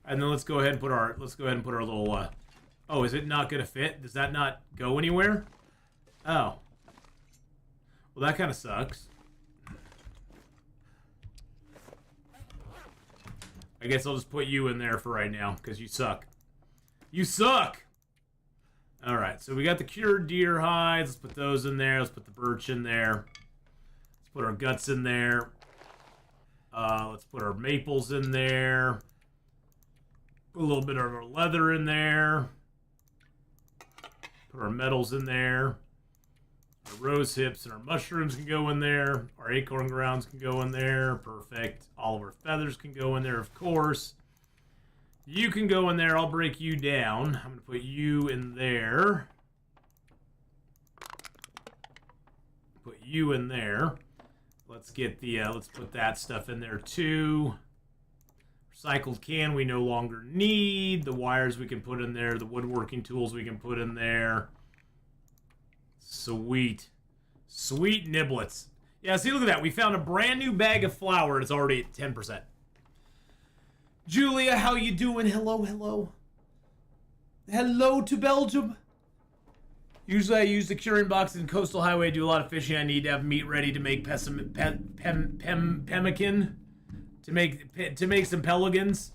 Speaker 1: And then let's go ahead and put our little. Oh, is it not gonna fit? Does that not go anywhere? Oh. Well, that kind of sucks. I guess I'll just put you in there for right now, because you suck. You suck! Alright, so we got the cured deer hides. Let's put those in there. Let's put the birch in there. Let's put our guts in there. Let's put our maples in there. Put a little bit of our leather in there. Put our metals in there. Our rose hips and our mushrooms can go in there. Our acorn grounds can go in there. Perfect. All of our feathers can go in there, of course. You can go in there. I'll break you down. I'm going to put you in there. Put you in there. Let's get the, let's put that stuff in there too. Recycled can we no longer need. The wires we can put in there. The woodworking tools we can put in there. Sweet. Sweet niblets. Yeah, see, look at that. We found a brand new bag of flour and it's already at 10%. Julia, how you doing? Hello, hello. Hello to Belgium. Usually I use the curing box in Coastal Highway. Do a lot of fishing. I need to have meat ready to make pemmican. To make some pelicans.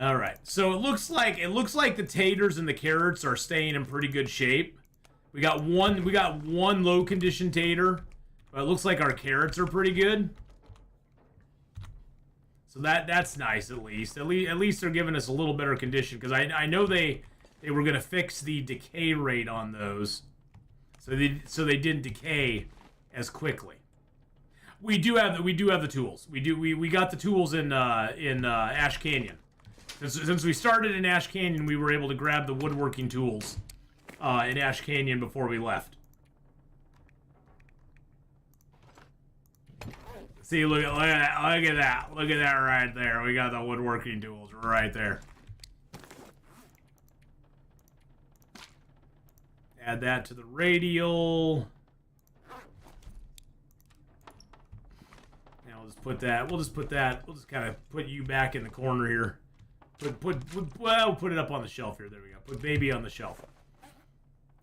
Speaker 1: All right. So it looks like the taters and the carrots are staying in pretty good shape. We got one low condition tater, but it looks like our carrots are pretty good. So that's nice at least. At least they're giving us a little better condition, because I know they were gonna fix the decay rate on those, so they didn't decay as quickly. We do have the tools. We got the tools in Ash Canyon. Since we started in Ash Canyon, we were able to grab the woodworking tools in Ash Canyon before we left. See, look at that. Look at that right there. We got the woodworking tools right there. Add that to the radial. Now we'll just put that. We'll just kind of put you back in the corner here. We'll put it up on the shelf here. There we go. Put baby on the shelf.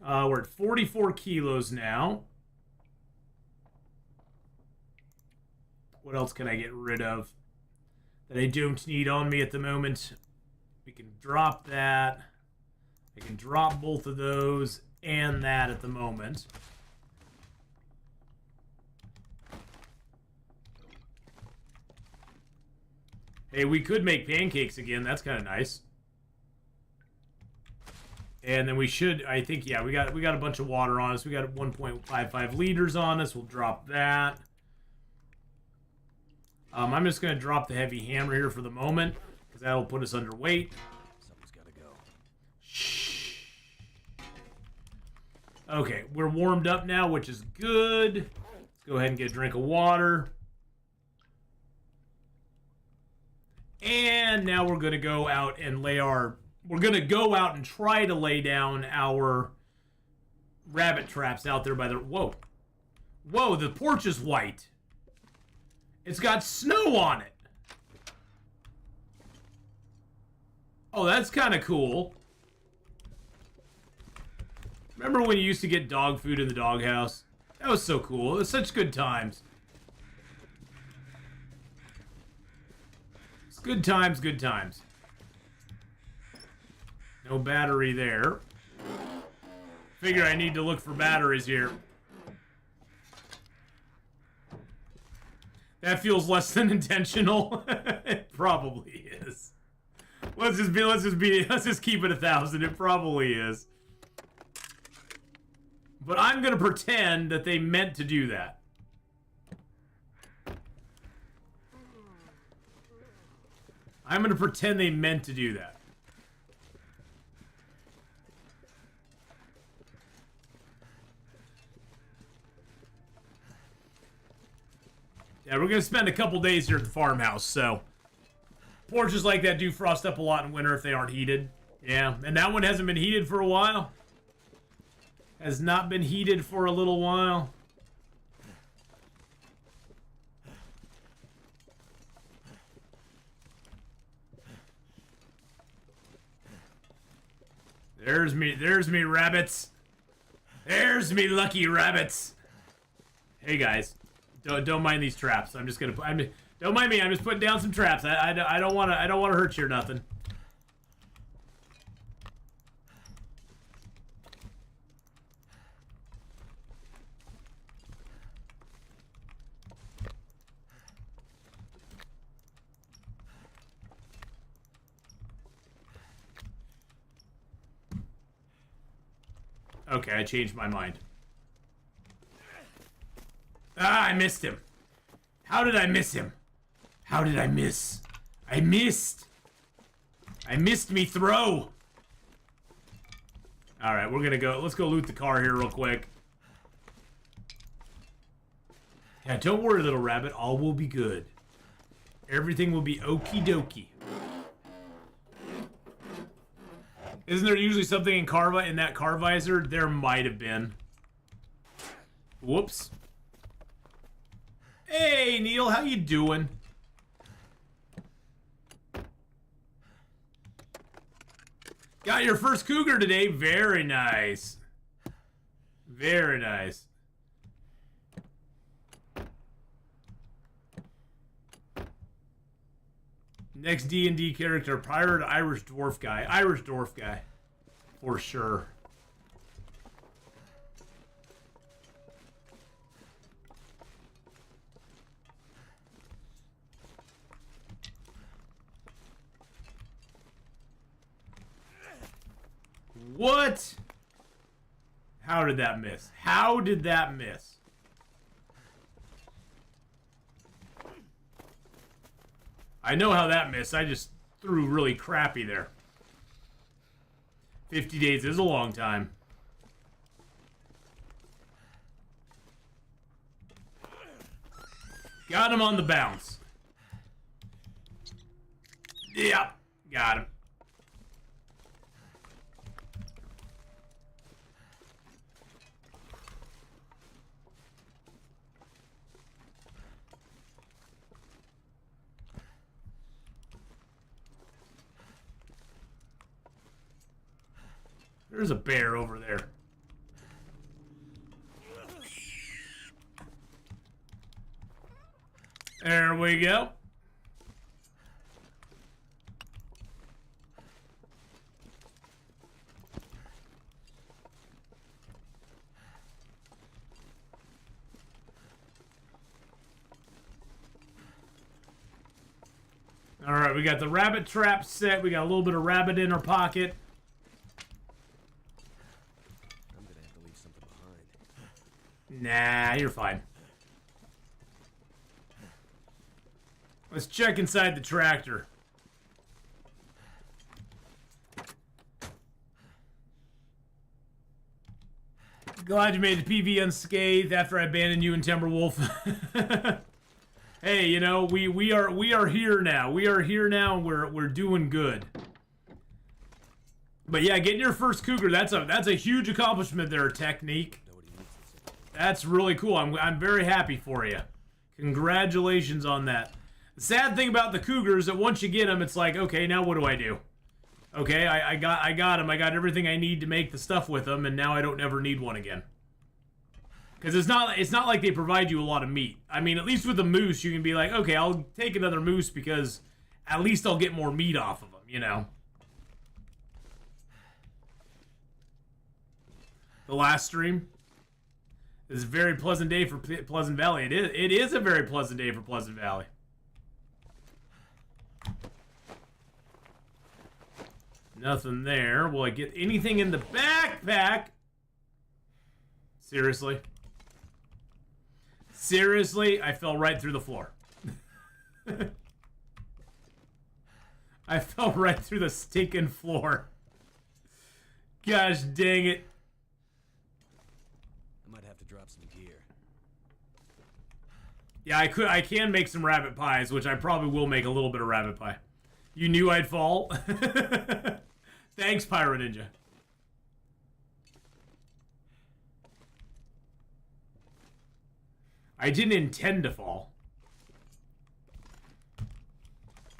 Speaker 1: We're at 44 kilos now. What else can I get rid of that I don't need on me at the moment? We can drop that. I can drop both of those and that at the moment. Hey, we could make pancakes again. That's kind of nice. And then we should, I think, yeah, we got a bunch of water on us. We got 1.55 liters on us. We'll drop that. I'm just going to drop the heavy hammer here for the moment, because that'll put us underweight.
Speaker 2: Something's got to go.
Speaker 1: Shh. Okay, we're warmed up now, which is good. Let's go ahead and get a drink of water. And now we're going to go out and we're going to go out and try to lay down our rabbit traps out there by the... Whoa. Whoa, the porch is white. It's got snow on it. Oh, that's kind of cool. Remember when you used to get dog food in the doghouse? That was so cool. It was such good times. It's good times, good times. No battery there. Figure I need to look for batteries here. That feels less than intentional. It probably is. Let's just keep it 1,000. It probably is. But I'm gonna pretend that they meant to do that. I'm gonna pretend they meant to do that. Yeah, we're going to spend a couple days here at the farmhouse, so... Porches like that do frost up a lot in winter if they aren't heated. Yeah, and that one hasn't been heated for a while. Has not been heated for a little while. There's me rabbits. There's me lucky rabbits. Hey guys. Don't mind these traps. I'm just gonna. Don't mind me. I'm just putting down some traps. I don't wanna hurt you or nothing. Okay, I changed my mind. Ah, I missed him. How did I miss him? How did I miss? I missed. I missed me throw. All right, we're gonna go. Let's go loot the car here real quick. Yeah, don't worry, little rabbit. All will be good. Everything will be okie dokie. Isn't there usually something in that car visor? There might have been. Whoops. Hey, Neil, how you doing? Got your first cougar today. Very nice. Very nice. Next D&D character, pirate Irish dwarf guy. Irish dwarf guy. For sure. What? How did that miss? How did that miss? I know how that missed. I just threw really crappy there. 50 days is a long time. Got him on the bounce. Yep, got him. There's a bear over there. There we go. All right, we got the rabbit trap set. We got a little bit of rabbit in our pocket.
Speaker 2: I'm gonna have to leave something behind.
Speaker 1: Nah, you're fine. Let's check inside the tractor. Glad you made the PV unscathed after I abandoned you and Timberwolf. Hey, you know, we are here now. We are here now and we're doing good. But yeah, getting your first cougar, that's a huge accomplishment there, Technique. That's really cool. I'm very happy for you. Congratulations on that. The sad thing about the cougars is that once you get them, it's like, okay, now what do I do? Okay, I got them. I got everything I need to make the stuff with them, and now I don't ever need one again. Because it's not like they provide you a lot of meat. I mean, at least with the moose, you can be like, okay, I'll take another moose because at least I'll get more meat off of them, you know? The last stream is a very pleasant day for Pleasant Valley. It is a very pleasant day for Pleasant Valley. Nothing there. Will I get anything in the backpack? Seriously? Seriously? I fell right through the floor. I fell right through the stinking floor. Gosh dang it.
Speaker 2: I might have to drop some gear.
Speaker 1: Yeah, I can make some rabbit pies, which I probably will make a little bit of rabbit pie. You knew I'd fall? Thanks, Pyro Ninja. I didn't intend to fall.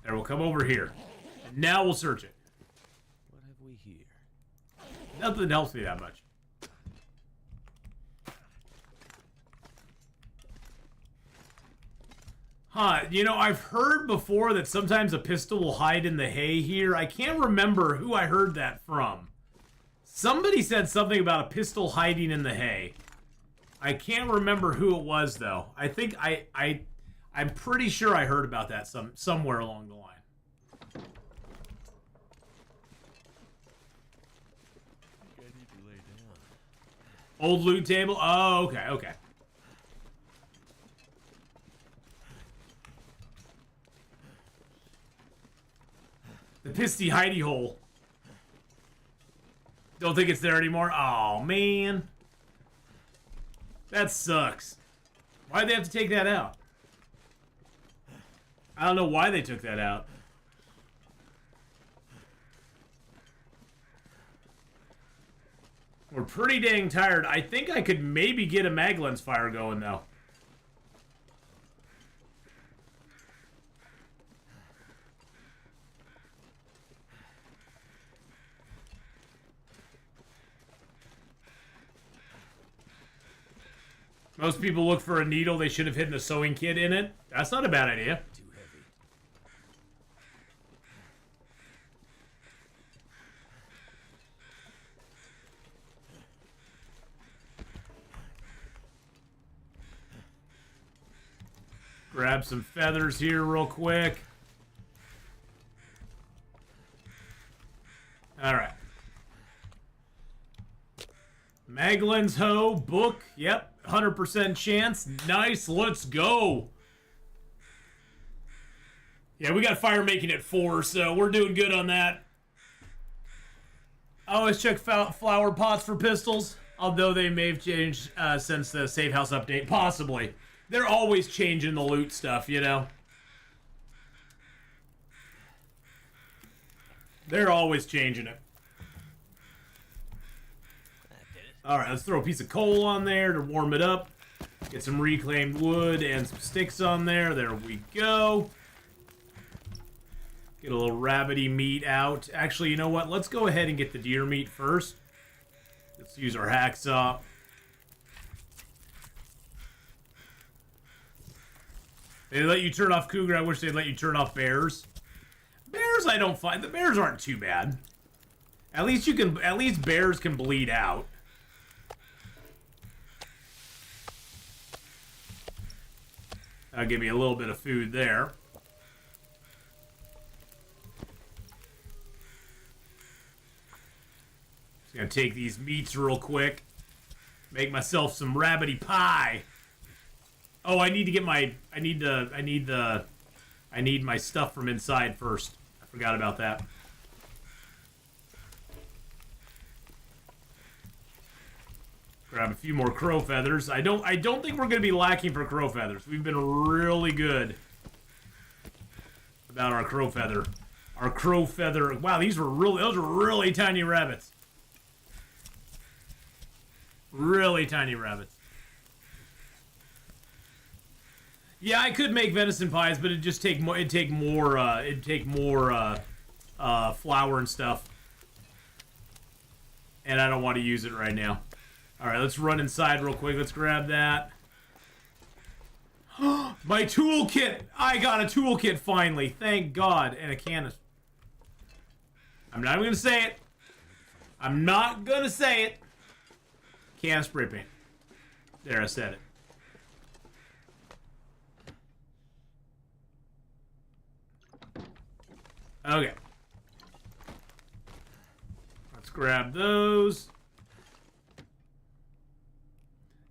Speaker 1: There, we'll come over here. And now we'll search it.
Speaker 2: What have we here?
Speaker 1: Nothing helps me that much. Huh, you know, I've heard before that sometimes a pistol will hide in the hay here. I can't remember who I heard that from. Somebody said something about a pistol hiding in the hay. I can't remember who it was, though. I think I'm pretty sure I heard about that somewhere along the line.
Speaker 2: I need to lay down.
Speaker 1: Old loot table? Oh, okay, okay. The Pisty hidey hole. Don't think it's there anymore? Oh, man. That sucks. Why'd they have to take that out? I don't know why they took that out. We're pretty dang tired. I think I could maybe get a mag lens fire going, though. Most people look for a needle. They should have hidden a sewing kit in it. That's not a bad idea.
Speaker 2: Too heavy.
Speaker 1: Grab some feathers here real quick. All right. Eggland's Hoe, book. Yep, 100% chance. Nice, let's go. Yeah, we got fire making at 4, so we're doing good on that. I always check flower pots for pistols, although they may have changed since the Safe House update. Possibly. They're always changing the loot stuff, you know? They're always changing it. Alright, let's throw a piece of coal on there to warm it up. Get some reclaimed wood and some sticks on there. There we go. Get a little rabbity meat out. Actually, you know what? Let's go ahead and get the deer meat first. Let's use our hacksaw. They let you turn off cougar. I wish they'd let you turn off bears. Bears, I don't find. The bears aren't too bad. At least you can. At least bears can bleed out. That'll give me a little bit of food there. Just gonna take these meats real quick. Make myself some rabbity pie. Oh, I need to get my. I need my stuff from inside first. I forgot about that. Grab a few more crow feathers. I don't think we're gonna be lacking for crow feathers. We've been really good about our crow feather. Our crow feather. Wow, those were really tiny rabbits. Really tiny rabbits. Yeah, I could make venison pies, but it'd just take more. It'd take more flour and stuff, and I don't want to use it right now. All right, let's run inside real quick. Let's grab that. My toolkit! I got a toolkit finally. Thank God, and a can of. I'm not even gonna say it. I'm not gonna say it. Can of spray paint. There, I said it. Okay. Let's grab those.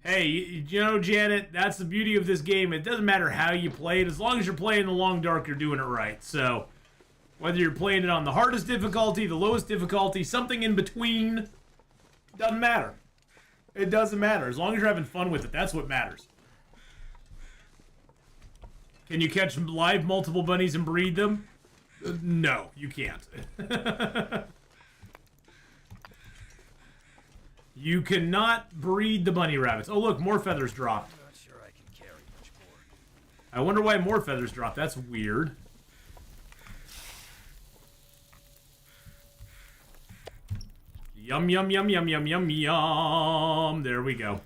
Speaker 1: Hey, you know, Janet, that's the beauty of this game. It doesn't matter how you play it. As long as you're playing the Long Dark, you're doing it right. So, whether you're playing it on the hardest difficulty, the lowest difficulty, something in between, doesn't matter. It doesn't matter. As long as you're having fun with it, that's what matters. Can you catch live multiple bunnies and breed them? No, you can't. You cannot breed the bunny rabbits. Oh, look, more feathers dropped.
Speaker 2: I'm not sure I can carry much more.
Speaker 1: I wonder why more feathers dropped. That's weird. Yum, yum, yum, yum, yum, yum, yum. There we go.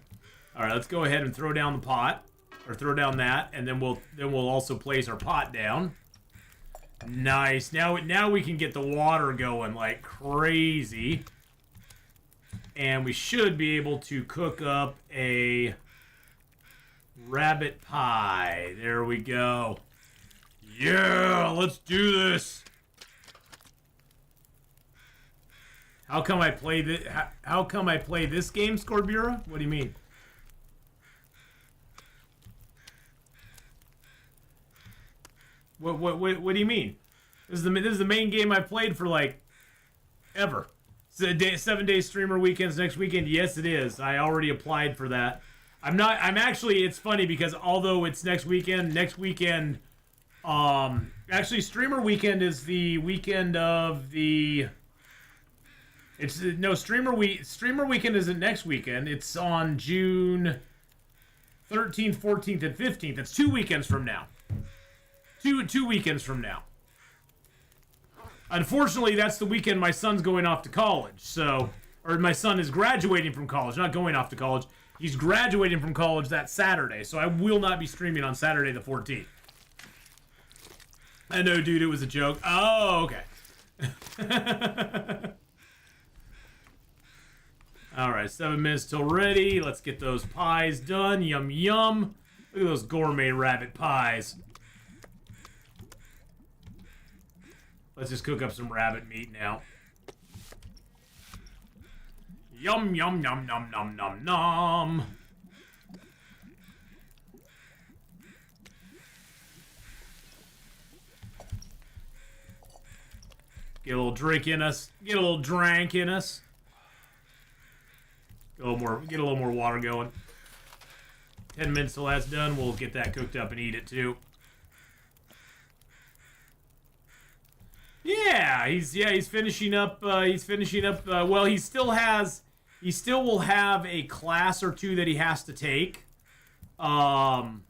Speaker 1: All right, let's go ahead and throw down the pot. Or throw down that, and then we'll also place our pot down. Nice. Now we can get the water going like crazy. And we should be able to cook up a rabbit pie. There we go. Yeah, let's do this. How come I play this? How come I play this game, Scorbura? What do you mean? What do you mean? This is the main game I've played for like ever. It's 7 day streamer weekends next weekend. Yes, it is. I already applied for that. I'm actually. It's funny because although it's next weekend, actually streamer weekend is the weekend of the. Streamer weekend isn't next weekend. It's on June 13th, 14th, and 15th. It's 2 weekends from now. Two weekends from now. Unfortunately, that's the weekend my son's going off to college. So, or my son is graduating from college, not going off to college. He's graduating from college that Saturday. So I will not be streaming on Saturday the 14th. I know, dude, it was a joke. Oh, okay. Alright, 7 minutes till ready. Let's get those pies done. Yum, yum. Look at those gourmet rabbit pies. Let's just cook up some rabbit meat now. Yum, yum, yum, yum, yum, yum, yum. Get a little drink in us. Get a little drank in us. Get a little more water going. 10 minutes till that's done. We'll get that cooked up and eat it too. Yeah, he's finishing up. Well, he still will have a class or two that he has to take, to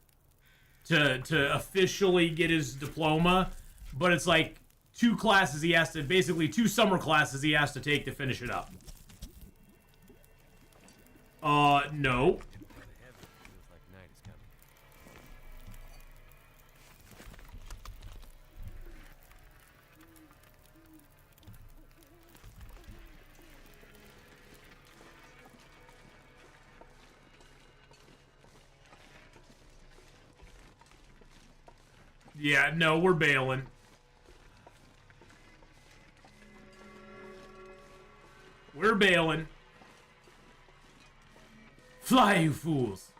Speaker 1: officially get his diploma. But it's like two summer classes he has to take to finish it up. No. Yeah, no, we're bailing. We're bailing. Fly, you fools.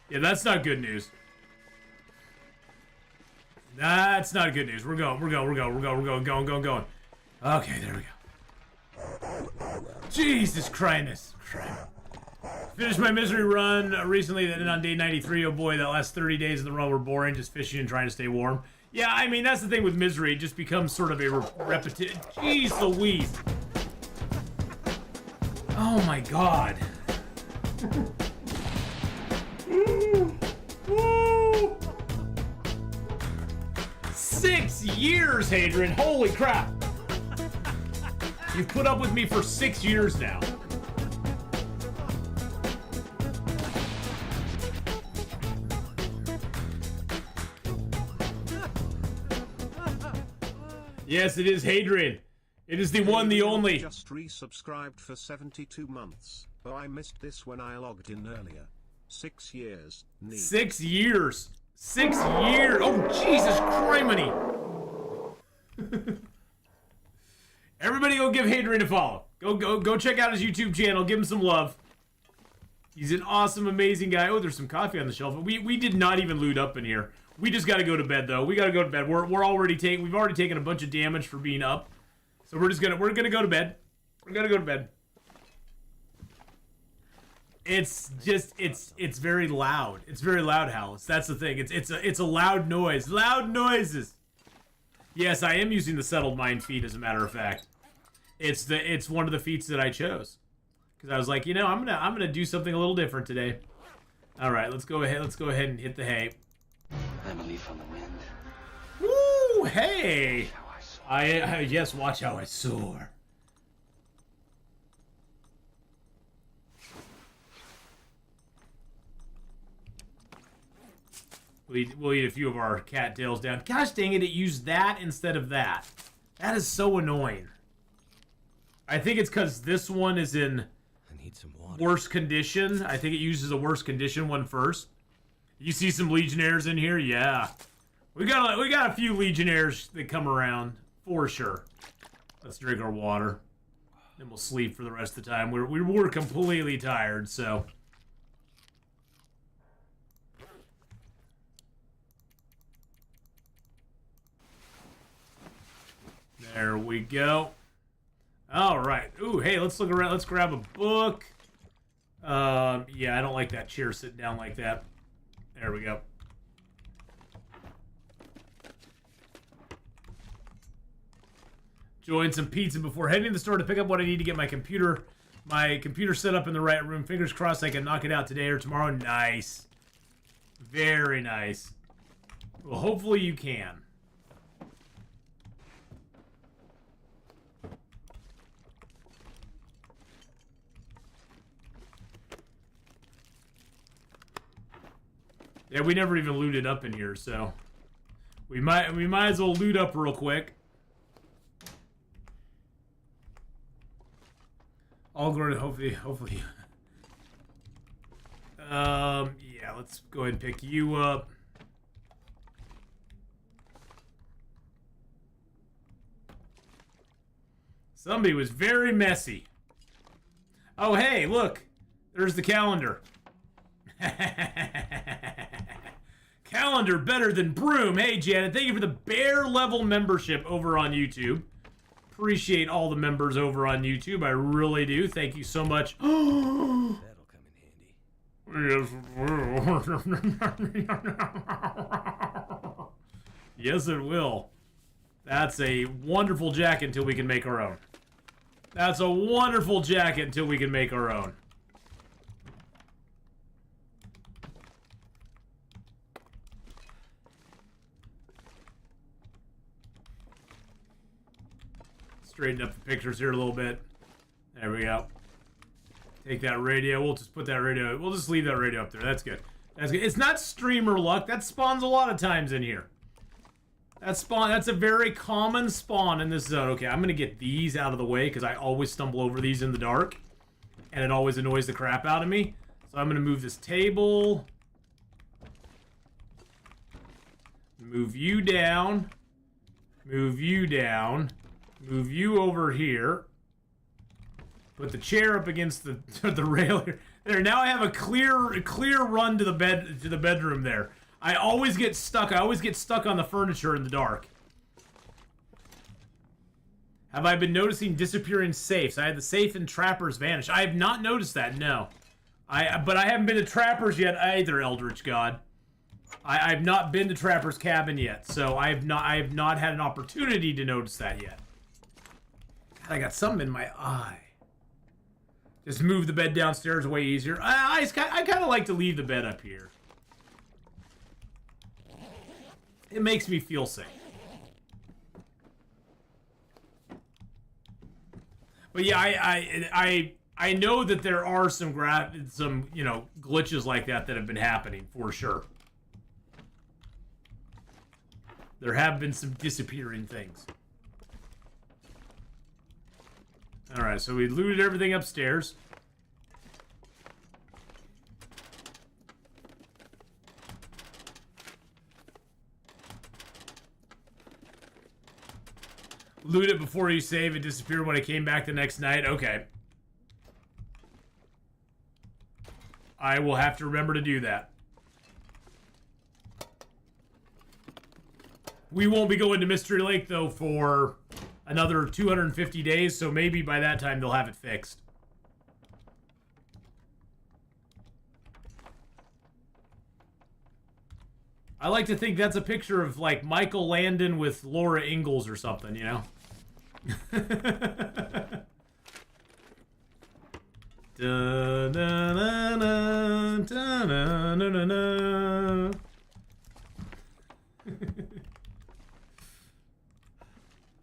Speaker 1: Yeah, that's not good news. That's not good news. We're going. Going. Okay, there we go. Jesus Christ. Finished my misery run recently, then on day 93. Oh boy, that last 30 days in the run were boring, just fishing and trying to stay warm. Yeah, I mean, that's the thing with misery. It just becomes sort of a repetition. Jeez Louise. Oh my god. 6 years, Hadrian. Holy crap. You've put up with me for 6 years now. Yes, it is Hadrian. It is the one, the only.
Speaker 3: Just resubscribed for 72 months. Oh, I missed this when I logged in earlier. 6 years. Neat.
Speaker 1: 6 years. 6 years. Oh, Jesus criminy. Everybody go give Hadrian a follow. Go check out his YouTube channel. Give him some love. He's an awesome, amazing guy. Oh, there's some coffee on the shelf. We did not even loot up in here. We just got to go to bed though. We got to go to bed. We've already taken a bunch of damage for being up. So we're gonna go to bed. We're gonna go to bed. It's very loud. It's very loud, House. That's the thing. It's a loud noise. Loud noises. Yes, I am using the settled mind feat, as a matter of fact. It's one of the feats that I chose. Because I was like, I'm gonna do something a little different today. Alright, let's go ahead and hit the hay.
Speaker 4: I'm a leaf on the wind.
Speaker 1: Woo! Hey! Yes, watch how I soar. We'll eat a few of our cattails down. Gosh dang it, it used that instead of that. That is so annoying. I think it's because this one is in
Speaker 2: Some water.
Speaker 1: worse condition. I think it uses a worse condition one first. You see some legionnaires in here? Yeah. We got a few legionnaires that come around for sure. Let's drink our water. Then we'll sleep for the rest of the time. We're completely tired, so. There we go. All right. Ooh, hey, let's look around. Let's grab a book. Yeah, I don't like that chair sitting down like that. There we go. Join some pizza before heading to the store to pick up what I need to get my computer set up in the right room. Fingers crossed I can knock it out today or tomorrow. Nice. Very nice. Well, hopefully you can. Yeah, we never even looted up in here, so we might as well loot up real quick. All going to hopefully. Yeah, let's go ahead and pick you up. Somebody was very messy. Oh, hey, look. There's the calendar. Calendar better than broom. Hey, Janet, thank you for the bare level membership over on YouTube. Appreciate all the members over on YouTube. I really do. Thank you so much.
Speaker 2: That'll come in handy.
Speaker 1: Yes, it will. Yes, it will. That's a wonderful jacket until we can make our own. That's a wonderful jacket until we can make our own. Straighten up the pictures here a little bit. There we go. Take that radio. We'll just put that radio. We'll just leave that radio up there. That's good. That's good. It's not streamer luck. That spawns a lot of times in here. That's a very common spawn in this zone. Okay, I'm gonna get these out of the way because I always stumble over these in the dark, and it always annoys the crap out of me. So I'm gonna move this table. Move you down. Move you down. Move you over here. Put the chair up against the the rail here. There. Now I have a clear run to the bedroom there. I always get stuck. I always get stuck on the furniture in the dark. Have I been noticing disappearing safes? I had the safe and trappers vanish. I have not noticed that. No. But I haven't been to trappers yet either, Eldritch God. I've not been to Trapper's cabin yet, so I have not had an opportunity to notice that yet. God, I got something in my eye. Just move the bed downstairs way easier. I kind of like to leave the bed up here. It makes me feel safe. But yeah, I know that there are some glitches like that have been happening for sure. There have been some disappearing things. All right, so we looted everything upstairs. Loot it before you save. It disappeared when I came back the next night. Okay. I will have to remember to do that. We won't be going to Mystery Lake, though, for another 250 days, so maybe by that time they'll have it fixed. I like to think that's a picture of, like, Michael Landon with Laura Ingalls or something, you know?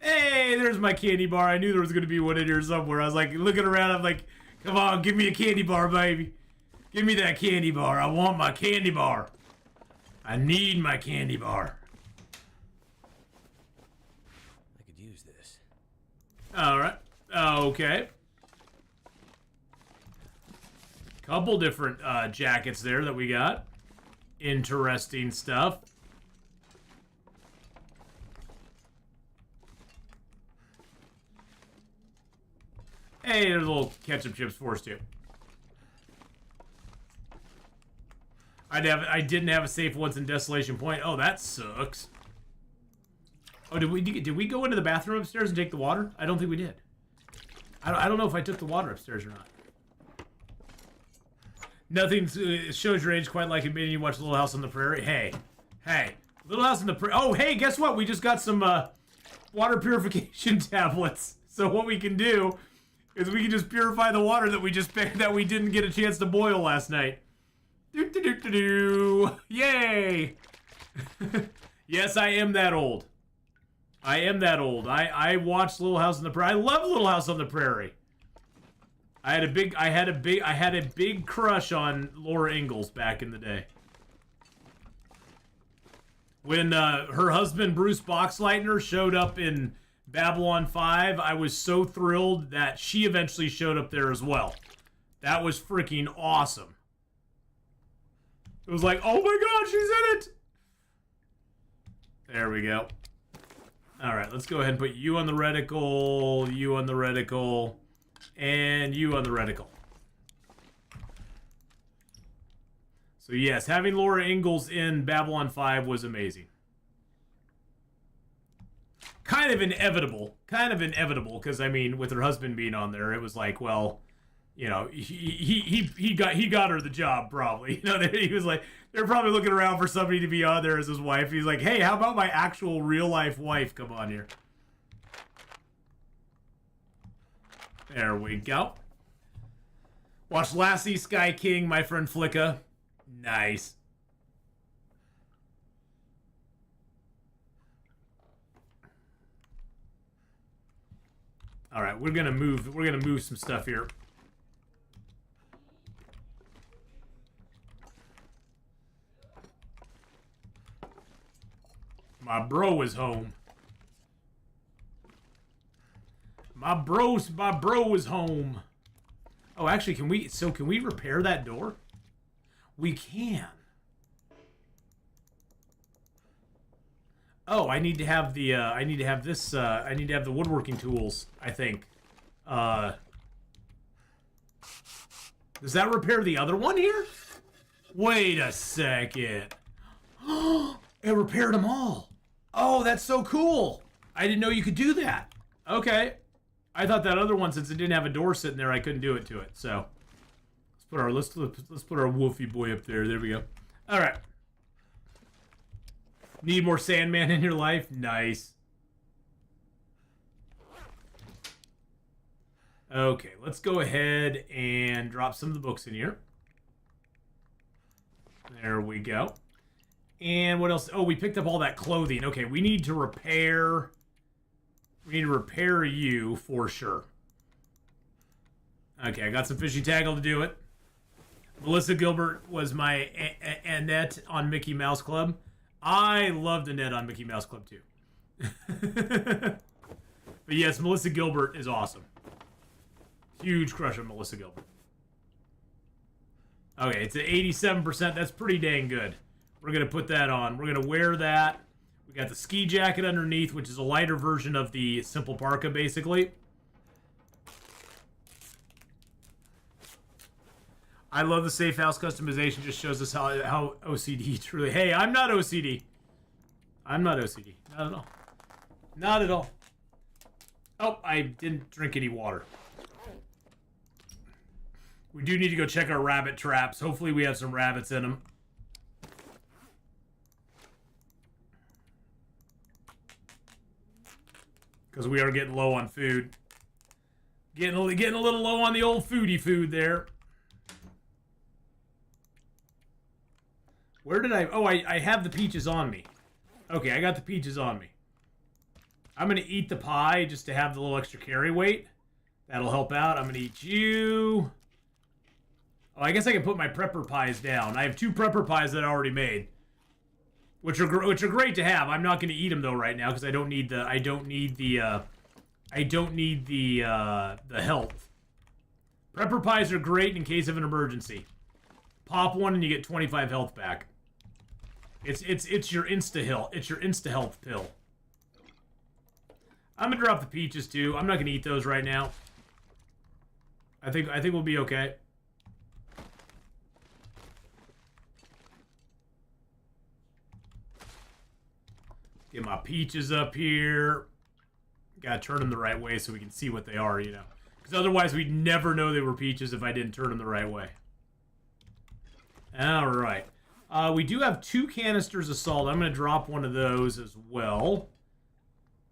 Speaker 1: Hey, there's my candy bar. I knew there was going to be one in here somewhere. I was like looking around. I'm like, come on, give me a candy bar, baby. Give me that candy bar. I want my candy bar. I need my candy bar.
Speaker 2: I could use this.
Speaker 1: All right. Okay. Couple different jackets there that we got. Interesting stuff. Hey, there's a little ketchup chips for us too. I didn't have a safe once in Desolation Point. Oh, that sucks. Oh, did we go into the bathroom upstairs and take the water? I don't think we did. I don't know if I took the water upstairs or not. Nothing shows your age quite like admitting you watch Little House on the Prairie. Hey, Little House on the Prairie. Oh, hey, guess what? We just got some water purification tablets. So what we can do is we can just purify the water that we just picked that we didn't get a chance to boil last night. Yay! Yes, I am that old. I am that old. I watched Little House on the Prairie. I love Little House on the Prairie. I had a big crush on Laura Ingalls back in the day. When her husband Bruce Boxleitner showed up in Babylon 5, I was so thrilled that she eventually showed up there as well. That was freaking awesome. It was like, oh my god, she's in it! There we go. Alright, let's go ahead and put you on the reticle, you on the reticle, and you on the reticle. So yes, having Laura Ingalls in Babylon 5 was amazing. Kind of inevitable, because I mean, with her husband being on there, it was like, well, you know, he got her the job probably. You know, he was like, they're probably looking around for somebody to be on there as his wife. He's like, hey, how about my actual real life wife come on here? There we go. Watch Lassie, Sky King, my friend Flicka. Nice. All right, we're gonna move some stuff here. My bro is home. My bro is home. Oh, actually, can we repair that door? We can. Oh, I need to have the I need to have the woodworking tools, I think. Does that repair the other one here? Wait a second. It repaired them all. Oh, that's so cool. I didn't know you could do that. Okay. I thought that other one, since it didn't have a door sitting there, I couldn't do it to it. So let's put our Wolfie boy up there. There we go. All right. Need more Sandman in your life? Nice. Okay, let's go ahead and drop some of the books in here. There we go. And what else? Oh, we picked up all that clothing. Okay, we need to repair... We need to repair you for sure. Okay, I got some fishing tackle to do it. Melissa Gilbert was my Annette on Mickey Mouse Club. I loved Annette on Mickey Mouse Club too. But yes, Melissa Gilbert is awesome. Huge crush on Melissa Gilbert. Okay, it's at 87%. That's pretty dang good. We're going to put that on. We're going to wear that. We got the ski jacket underneath, which is a lighter version of the simple parka, basically. I love the safe house customization. Just shows us how OCD truly. Hey, I'm not OCD. I'm not OCD. Not at all. Not at all. Oh, I didn't drink any water. We do need to go check our rabbit traps. Hopefully we have some rabbits in them. Because we are getting low on food. Getting a little low on the old foodie food there. Where did I... Oh, I have the peaches on me. Okay, I got the peaches on me. I'm going to eat the pie just to have the little extra carry weight. That'll help out. I'm going to eat you. Oh, I guess I can put my prepper pies down. I have 2 prepper pies that I already made. Which are great to have. I'm not going to eat them though right now because I don't need the health. Prepper pies are great in case of an emergency. Pop one and you get 25 health back. It's your insta-health. It's your insta-health pill. I'm gonna drop the peaches too. I'm not gonna eat those right now. I think we'll be okay. Get my peaches up here. Gotta turn them the right way so we can see what they are, you know. Because otherwise we'd never know they were peaches if I didn't turn them the right way. Alright. We do have 2 canisters of salt. I'm going to drop one of those as well.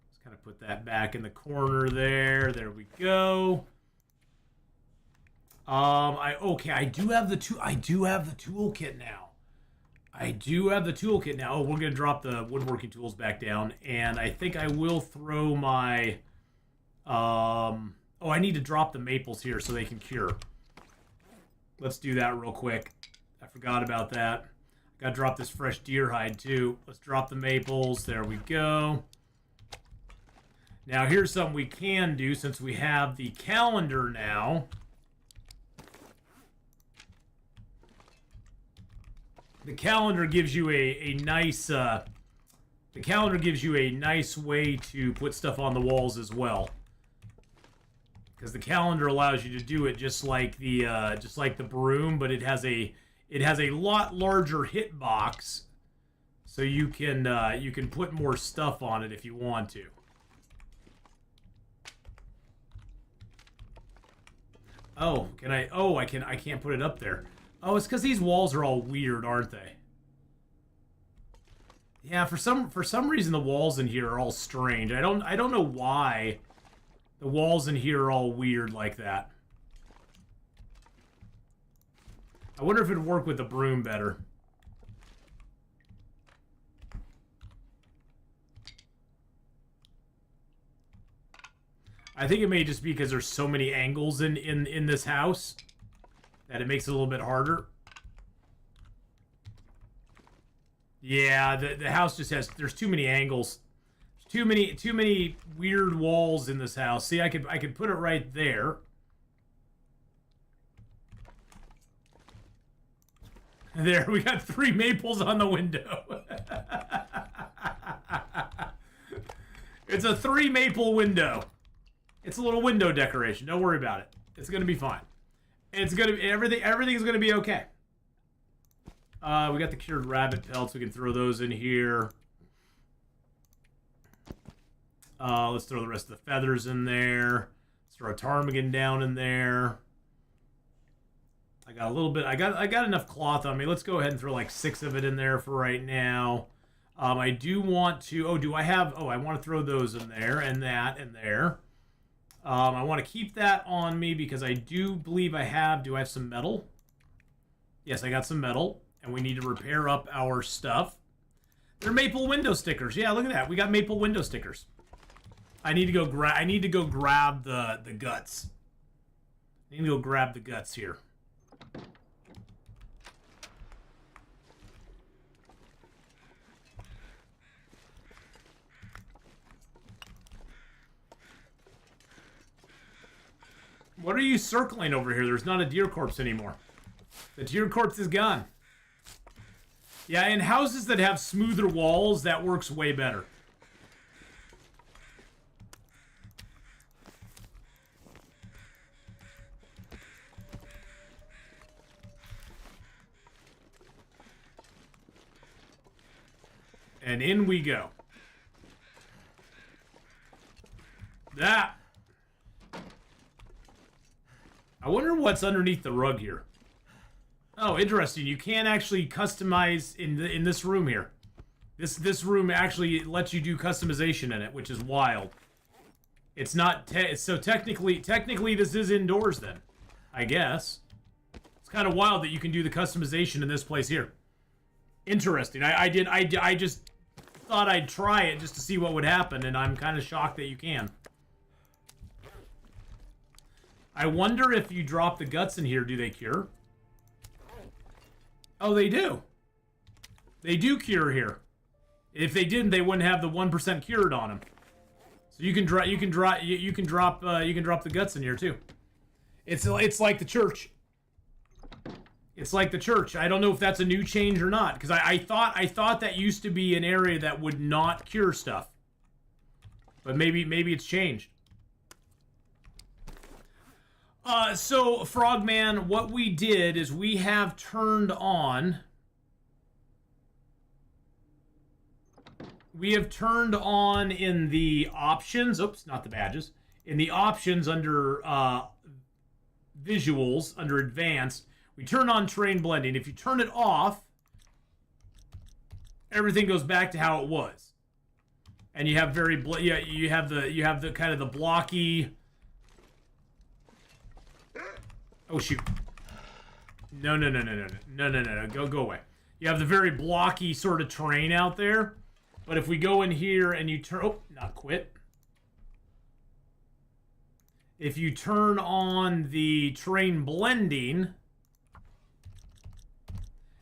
Speaker 1: Just kind of put that back in the corner there. There we go. Okay, I do have the toolkit now. Oh, we're going to drop the woodworking tools back down. And I think I will throw my... Oh, I need to drop the maples here so they can cure. Let's do that real quick. I forgot about that. Gotta drop this fresh deer hide too. Let's drop the maples. There we go. Now here's something we can do since we have the calendar now. The calendar gives you a nice The calendar gives you a nice way to put stuff on the walls as well. Because the calendar allows you to do it just like the broom, but it has a lot larger hitbox, so you can put more stuff on it if you want to. Oh, can I? Oh, I can't put it up there. Oh, it's because these walls are all weird, aren't they? Yeah, for some reason the walls in here are all strange. I don't know why the walls in here are all weird like that. I wonder if it'd work with the broom better. I think it may just be because there's so many angles in this house that it makes it a little bit harder. Yeah, the house just has, there's too many angles. Too many weird walls in this house. See, I could put it right there. There, we got 3 maples on the window. It's a 3 maple window. It's a little window decoration. Don't worry about it. It's gonna be fine. It's gonna be everything's gonna be okay. We got the cured rabbit pelts. We can throw those in here. Let's throw the rest of the feathers in there. Let's throw a ptarmigan down in there. I got a little bit. I got enough cloth on me. Let's go ahead and throw like 6 of it in there for right now. I do want to. Oh, do I have? Oh, I want to throw those in there and that in there. I want to keep that on me because I do believe I have. Do I have some metal? Yes, I got some metal, and we need to repair up our stuff. They're maple window stickers. Yeah, look at that. We got maple window stickers. I need to go grab the guts. I need to go grab the guts here. What are you circling over here? There's not a deer corpse anymore. The deer corpse is gone. Yeah, in houses that have smoother walls, that works way better. And in we go. That. I wonder what's underneath the rug here. Oh, interesting. You can actually customize in this room here. This room actually lets you do customization in it, which is wild. It's not so technically this is indoors then, I guess. It's kind of wild that you can do the customization in this place here. Interesting. I just thought I'd try it just to see what would happen, and I'm kind of shocked that you can. I wonder if you drop the guts in here, do they cure? Oh, they do. They do cure here. If they didn't, they wouldn't have the 1% cured on them. So you can drop the guts in here too. It's like the church. It's like the church. I don't know if that's a new change or not, because I thought that used to be an area that would not cure stuff. But maybe it's changed. So, Frogman, what we did is we have turned on... We have turned on in the options... Oops, not the badges. In the options under visuals, under advanced, we turn on terrain blending. If you turn it off, everything goes back to how it was. And you have you have the kind of the blocky... Oh, shoot. No. Go away. You have the very blocky sort of terrain out there. But if we go in here and you turn... Oh, not quit. If you turn on the terrain blending,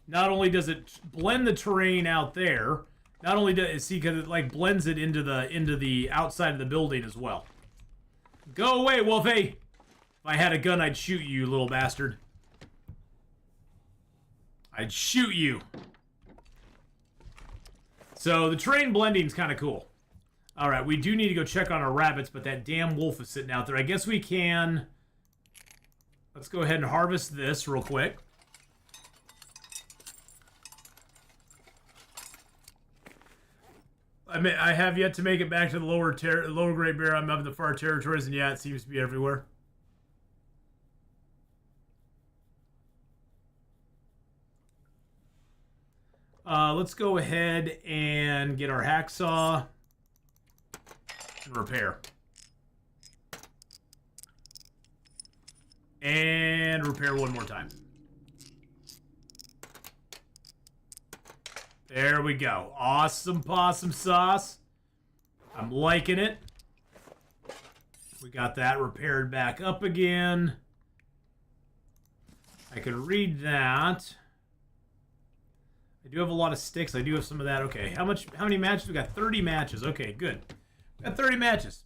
Speaker 1: not only does it blend the terrain out there, not only does it... See, because it, like, blends it into the outside of the building as well. Go away, Wolfie! If I had a gun, I'd shoot you, little bastard. I'd shoot you. So the terrain blending is kind of cool. All right, we do need to go check on our rabbits, but that damn wolf is sitting out there. I guess we can... Let's go ahead and harvest this real quick. I have yet to make it back to the lower Great Bear. I'm up in the far territories, and yeah, it seems to be everywhere. Let's go ahead and get our hacksaw and repair. And repair one more time. There we go. Awesome possum sauce. I'm liking it. We got that repaired back up again. I can read that. I do have a lot of sticks. I do have some of that. Okay, how many matches? We got 30 matches. Okay, good. We got 30 matches.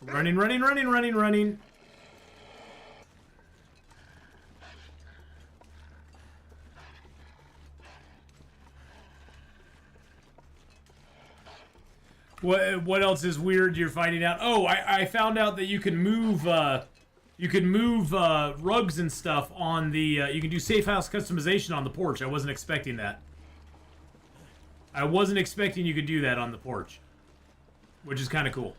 Speaker 1: Running. What else is weird you're finding out? Oh, I found out that you can move rugs and stuff on the you can do safe house customization on the porch. I wasn't expecting that. I wasn't expecting you could do that on the porch, which is kind of cool.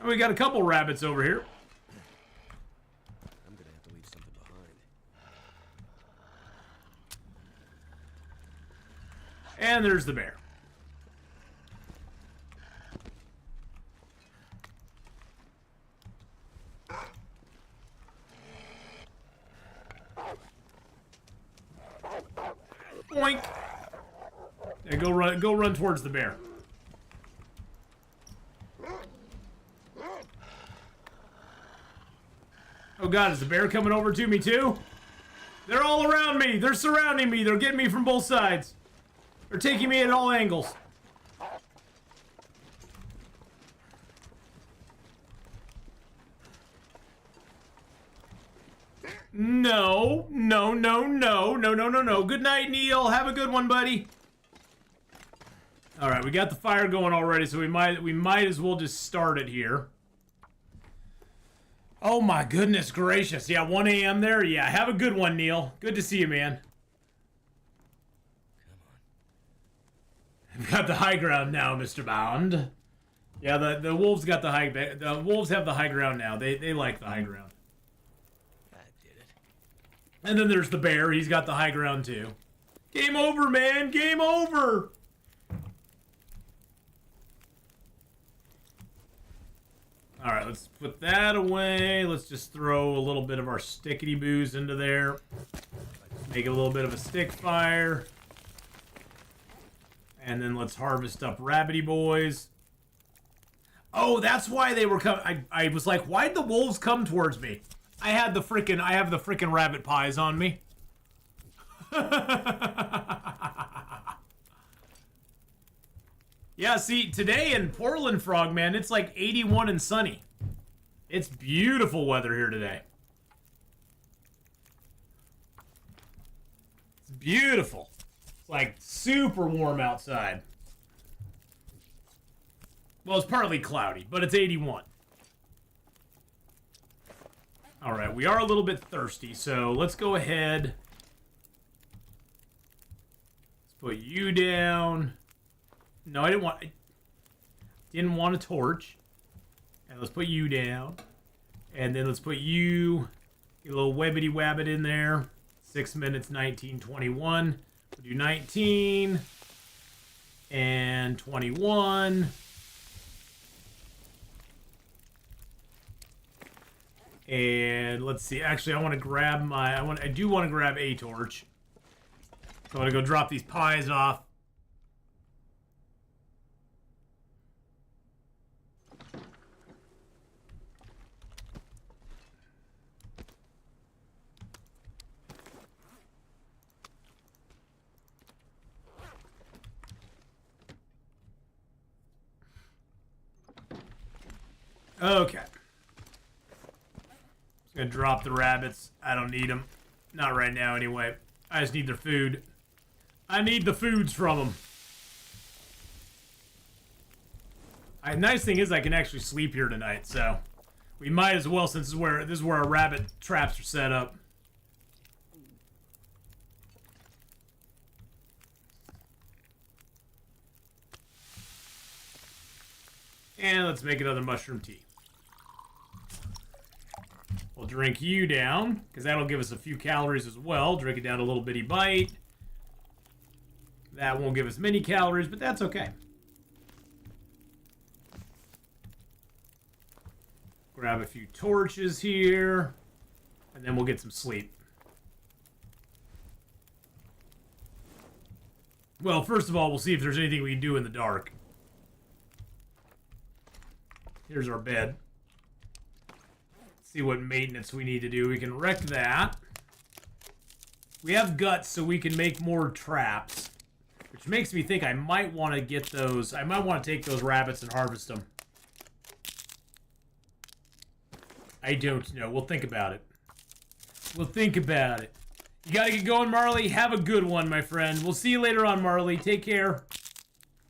Speaker 1: We got a couple rabbits over here.
Speaker 2: I'm gonna have to leave something behind.
Speaker 1: And there's the bear. Boink. Yeah, go run towards the bear. Oh god, is the bear coming over to me too? They're all around me. They're surrounding me. They're getting me from both sides. They're taking me at all angles. No. Good night, Neil. Have a good one, buddy. All right, we got the fire going already, so we might as well just start it here. Oh my goodness gracious. Yeah, 1 a.m. there. Yeah, have a good one, Neil. Good to see you, man. I've got the high ground now, Mr. Bound. Yeah, the wolves got the wolves have the high ground now. They like the high ground.
Speaker 2: I did it.
Speaker 1: And then there's the bear. He's got the high ground too. Game over, man. Game over. All right, let's put that away. Let's just throw a little bit of our stickity boos into there. Make a little bit of a stick fire. And then let's harvest up rabbity boys. Oh, that's why they were coming. I was like, why'd the wolves come towards me? I have the frickin' rabbit pies on me. Yeah, see, today in Portland, Frogman, it's like 81 and sunny. It's beautiful weather here today. It's beautiful. It's like super warm outside. Well, it's partly cloudy, but it's 81. All right, we are a little bit thirsty, so let's go ahead. Let's put you down. No, I didn't want a torch. And let's put you down. And then let's put you, get a little webbity wabbit in there. 6 minutes, 19:21. We'll do 19 and 21. And let's see. Actually, I want to grab I do want to grab a torch. So I want to go drop these pies off. Okay. Just gonna drop the rabbits. I don't need them. Not right now, anyway. I just need their food. I need the foods from them. Nice thing is I can actually sleep here tonight, so we might as well, since this is where our rabbit traps are set up. And let's make another mushroom tea. We'll drink you down, because that'll give us a few calories as well. Drink it down a little bitty bite. That won't give us many calories, but that's okay. Grab a few torches here, and then we'll get some sleep. Well, first of all, we'll see if there's anything we can do in the dark. Here's our bed. Let's see what maintenance we need to do. We can wreck that. We have guts, so we can make more traps. Which makes me think I might want to get those. I might want to take those rabbits and harvest them. I don't know. We'll think about it. We'll think about it. You gotta get going, Marley. Have a good one, my friend. We'll see you later on, Marley. Take care.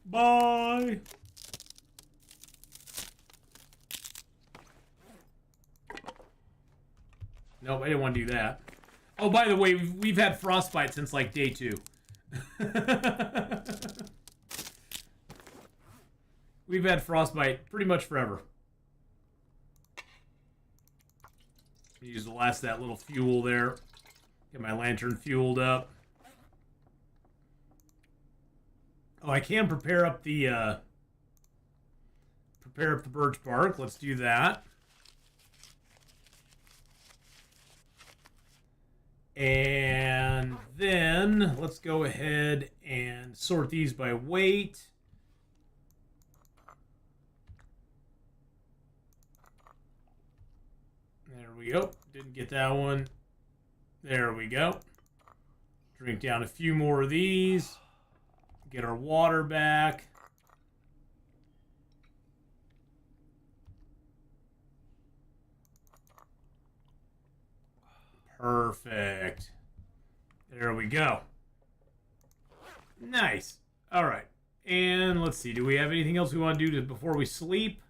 Speaker 1: Bye. Nope, I didn't want to do that. Oh, by the way, we've had frostbite since like day 2. We've had frostbite pretty much forever. Use the last of that little fuel there. Get my lantern fueled up. Oh, I can prepare up the birch bark. Let's do that. And then let's go ahead and sort these by weight. There we go. Didn't get that one. There we go. Drink down a few more of these. Get our water back. Perfect. There we go. Nice. All right. And let's see. Do we have anything else we want to do before we sleep?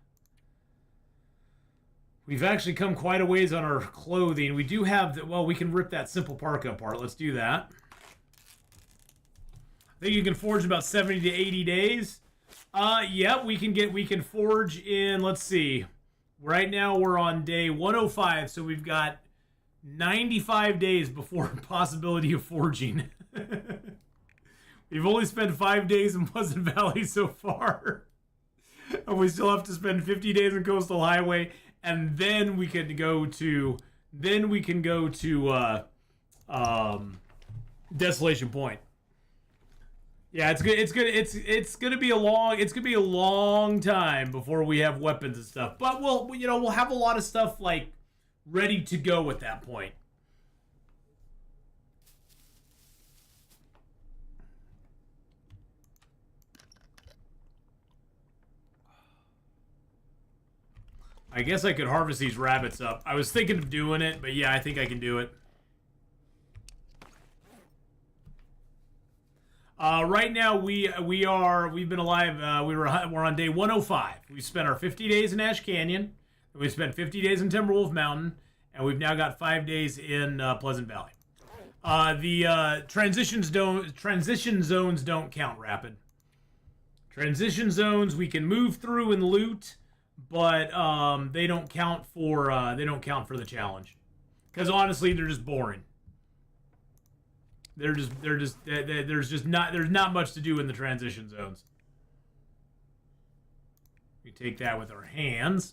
Speaker 1: We've actually come quite a ways on our clothing. We do have, well, we can rip that simple parka apart. Let's do that. I think you can forge about 70 to 80 days. Yeah, we can forge in, let's see. Right now we're on day 105, so we've got 95 days before possibility of forging. We've only spent 5 days in Pleasant Valley so far. And we still have to spend 50 days in Coastal Highway, and then we can go to Desolation Point. Yeah, it's gonna be a long time before we have weapons and stuff. But we'll have a lot of stuff like ready to go at that point. I guess I could harvest these rabbits up. I was thinking of doing it, but yeah, I think I can do it. Right now we've been alive. We're on day 105. We spent our 50 days in Ash Canyon. We spent 50 days in Timberwolf Mountain, and we've now got 5 days in Pleasant Valley. The transition zones don't count, Rapid. Transition zones we can move through and loot, but they don't count for the challenge, because honestly they're just boring. There's not much to do in the transition zones. We take that with our hands.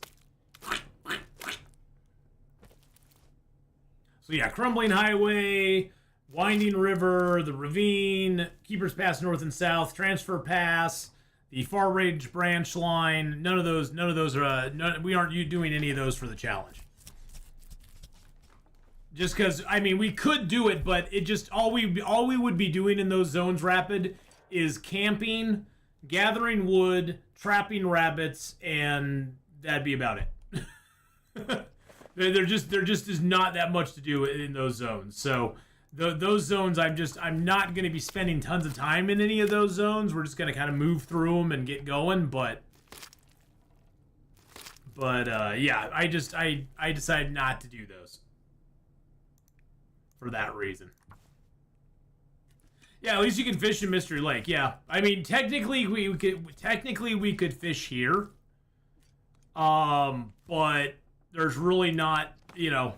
Speaker 1: So yeah, Crumbling Highway, Winding River, the Ravine, Keeper's Pass North and South, Transfer Pass, the Far Range Branch Line. None of those are. We aren't doing any of those for the challenge. Just because, I mean, we could do it, but it just all we would be doing in those zones, Rapid, is camping, gathering wood, trapping rabbits, and that'd be about it. There just is not that much to do in those zones. So those zones, I'm not going to be spending tons of time in any of those zones. We're just going to kind of move through them and get going. But yeah, I decided not to do those for that reason. Yeah, at least you can fish in Mystery Lake. Yeah, I mean technically we could fish here, but there's really not, you know.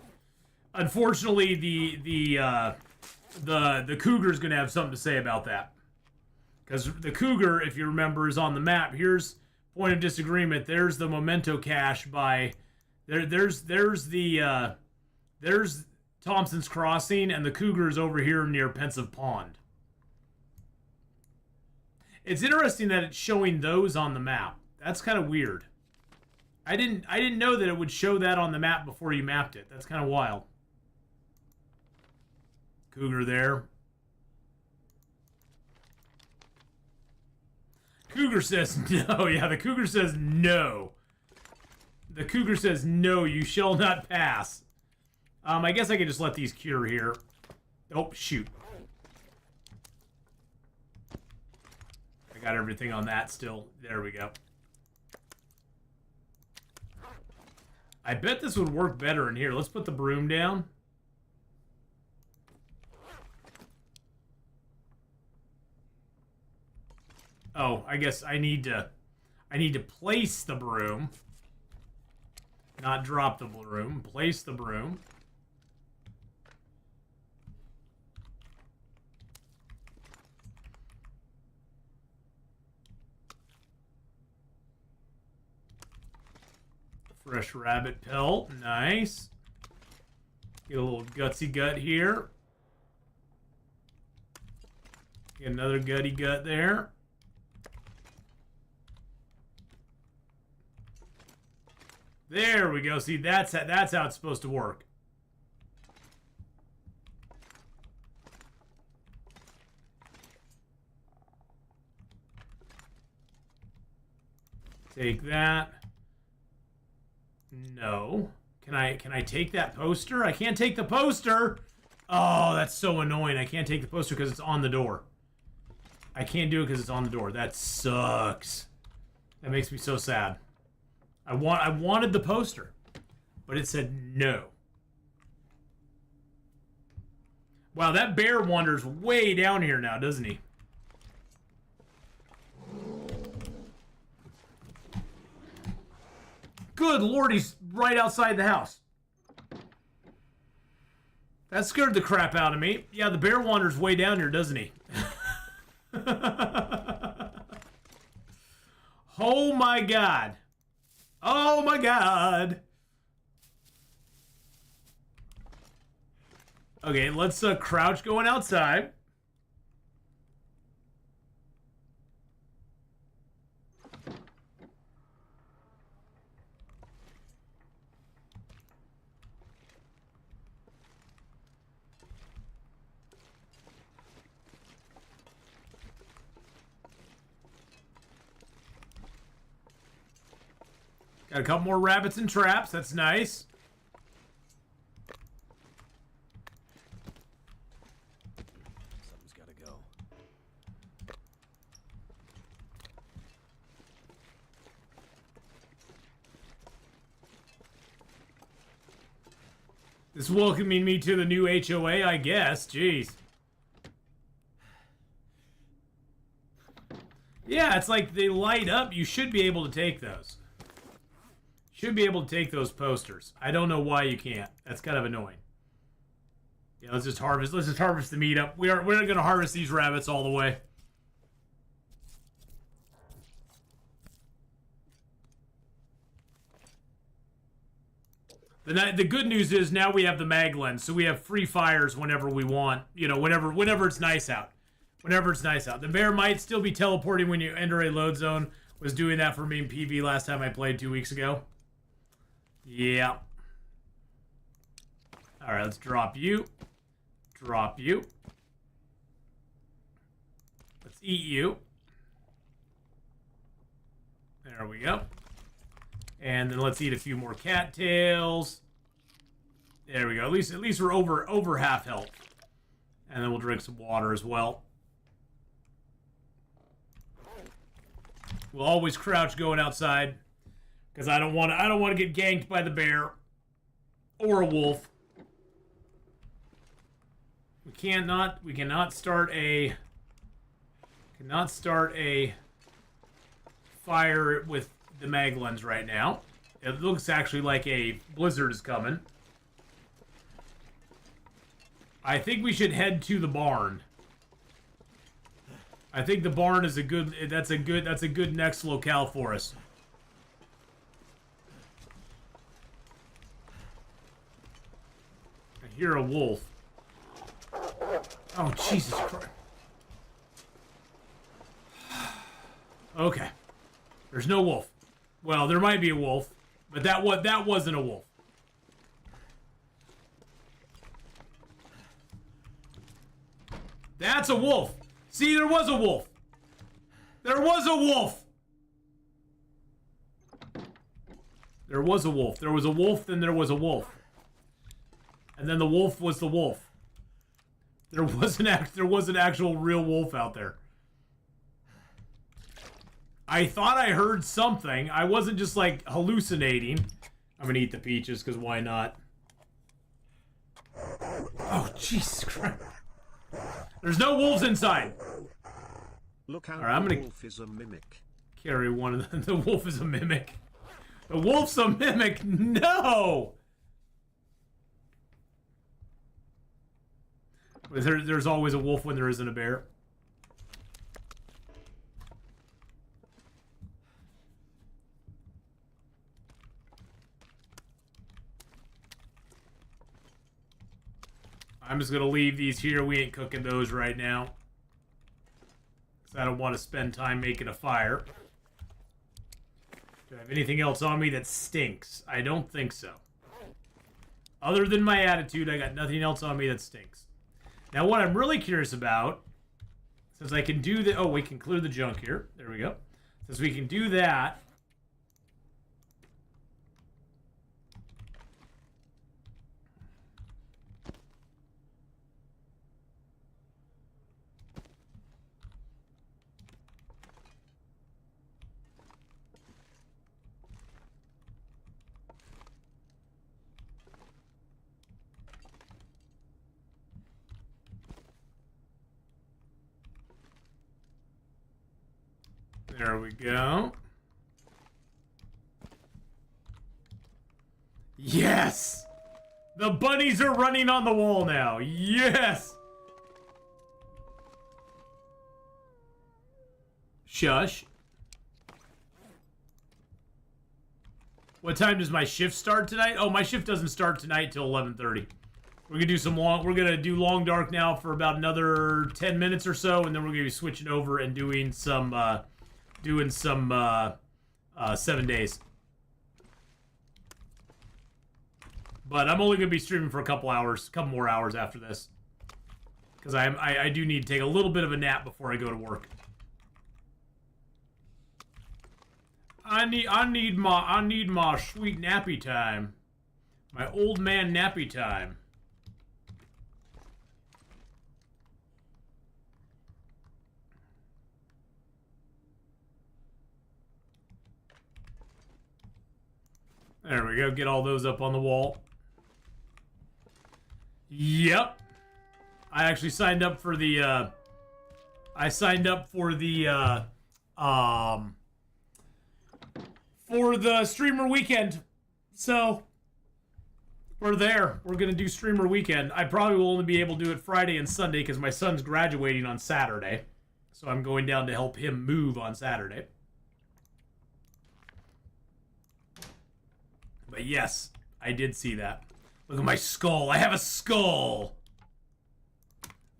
Speaker 1: Unfortunately, the Cougar's gonna have something to say about that, because the Cougar, if you remember, is on the map. Here's point of disagreement. There's the memento cache by there's Thompson's Crossing, and the Cougar is over here near Pensive Pond. It's interesting that it's showing those on the map. That's kind of weird. I didn't know that it would show that on the map before you mapped it. That's kind of wild. Cougar there. Cougar says no. Yeah, the Cougar says no. The Cougar says no, you shall not pass. I guess I could just let these cure here. Oh, shoot. I got everything on that still. There we go. I bet this would work better in here. Let's put the broom down. Oh, I guess I need to place the broom. Not drop the broom. Place the broom. Fresh rabbit pelt. Nice. Get a little gutsy gut here. Get another gutty gut there. There we go. See, that's how it's supposed to work. Take that. No. Can I take that poster? I can't take the poster. Oh, that's so annoying. I can't take the poster because it's on the door. I can't do it because it's on the door. That sucks. That makes me so sad. I wanted the poster, but it said no. Wow, that bear wanders way down here now, doesn't he? Good Lord, he's right outside the house. That scared the crap out of me. Yeah, the bear wanders way down here, doesn't he? Oh my God. Oh my God. Okay, let's crouch going outside. Got a couple more rabbits and traps. That's nice.
Speaker 2: Something's gotta go.
Speaker 1: This welcoming me to the new HOA, I guess. Jeez. Yeah, it's like they light up. You should be able to take those. Should be able to take those posters. I don't know why you can't. That's kind of annoying. Yeah, let's just harvest the meat up. We're not gonna harvest these rabbits all the way. The good news is now we have the mag lens, so we have free fires whenever we want. You know, whenever it's nice out. Whenever it's nice out. The bear might still be teleporting when you enter a load zone. Was doing that for me in PV last time I played 2 weeks ago. Yeah. Alright, let's drop you. Drop you. Let's eat you. There we go. And then let's eat a few more cattails. There we go. At least we're over half health. And then we'll drink some water as well. We'll always crouch going outside because I don't want to get ganked by the bear or a wolf. We cannot start a fire with the Maglens right now. It looks actually like a blizzard is coming. I think we should head to the barn. I think the barn is a good next locale for us. I hear a wolf. Oh, Jesus Christ. Okay. There's no wolf. Well, there might be a wolf, but that wasn't a wolf. That's a wolf. See, there was a wolf. There was a wolf. There was a wolf. There was a wolf, then there was a wolf. And then the wolf was the wolf. There was an actual real wolf out there. I thought I heard something. I wasn't just like hallucinating. I'm gonna eat the peaches because why not? Oh, Jesus Christ. There's no wolves inside.
Speaker 3: Look how
Speaker 1: right,
Speaker 3: the wolf is a mimic.
Speaker 1: Carry one of them. The wolf is a mimic. The wolf's a mimic. No. There's always a wolf when there isn't a bear. I'm just gonna leave these here. We ain't cooking those right now. Because I don't want to spend time making a fire. Do I have anything else on me that stinks? I don't think so. Other than my attitude, I got nothing else on me that stinks. Now what I'm really curious about, since I can do the... Oh, we can clear the junk here. There we go. Since we can do that... There we go. Yes! The bunnies are running on the wall now. Yes! Shush. What time does my shift start tonight? Oh, my shift doesn't start tonight till 11:30. We're gonna do long dark now for about another 10 minutes or so, and then we're gonna be switching over and doing some 7 days. But I'm only gonna be streaming for a couple more hours after this, because I do need to take a little bit of a nap before I go to work. I need my sweet nappy time, my old man nappy time. There we go. Get all those up on the wall. Yep. I actually signed up for the streamer weekend. So we're there. We're gonna do streamer weekend. I probably will only be able to do it Friday and Sunday because my son's graduating on Saturday. So I'm going down to help him move on Saturday. But yes, I did see that. Look at my skull. I have a skull.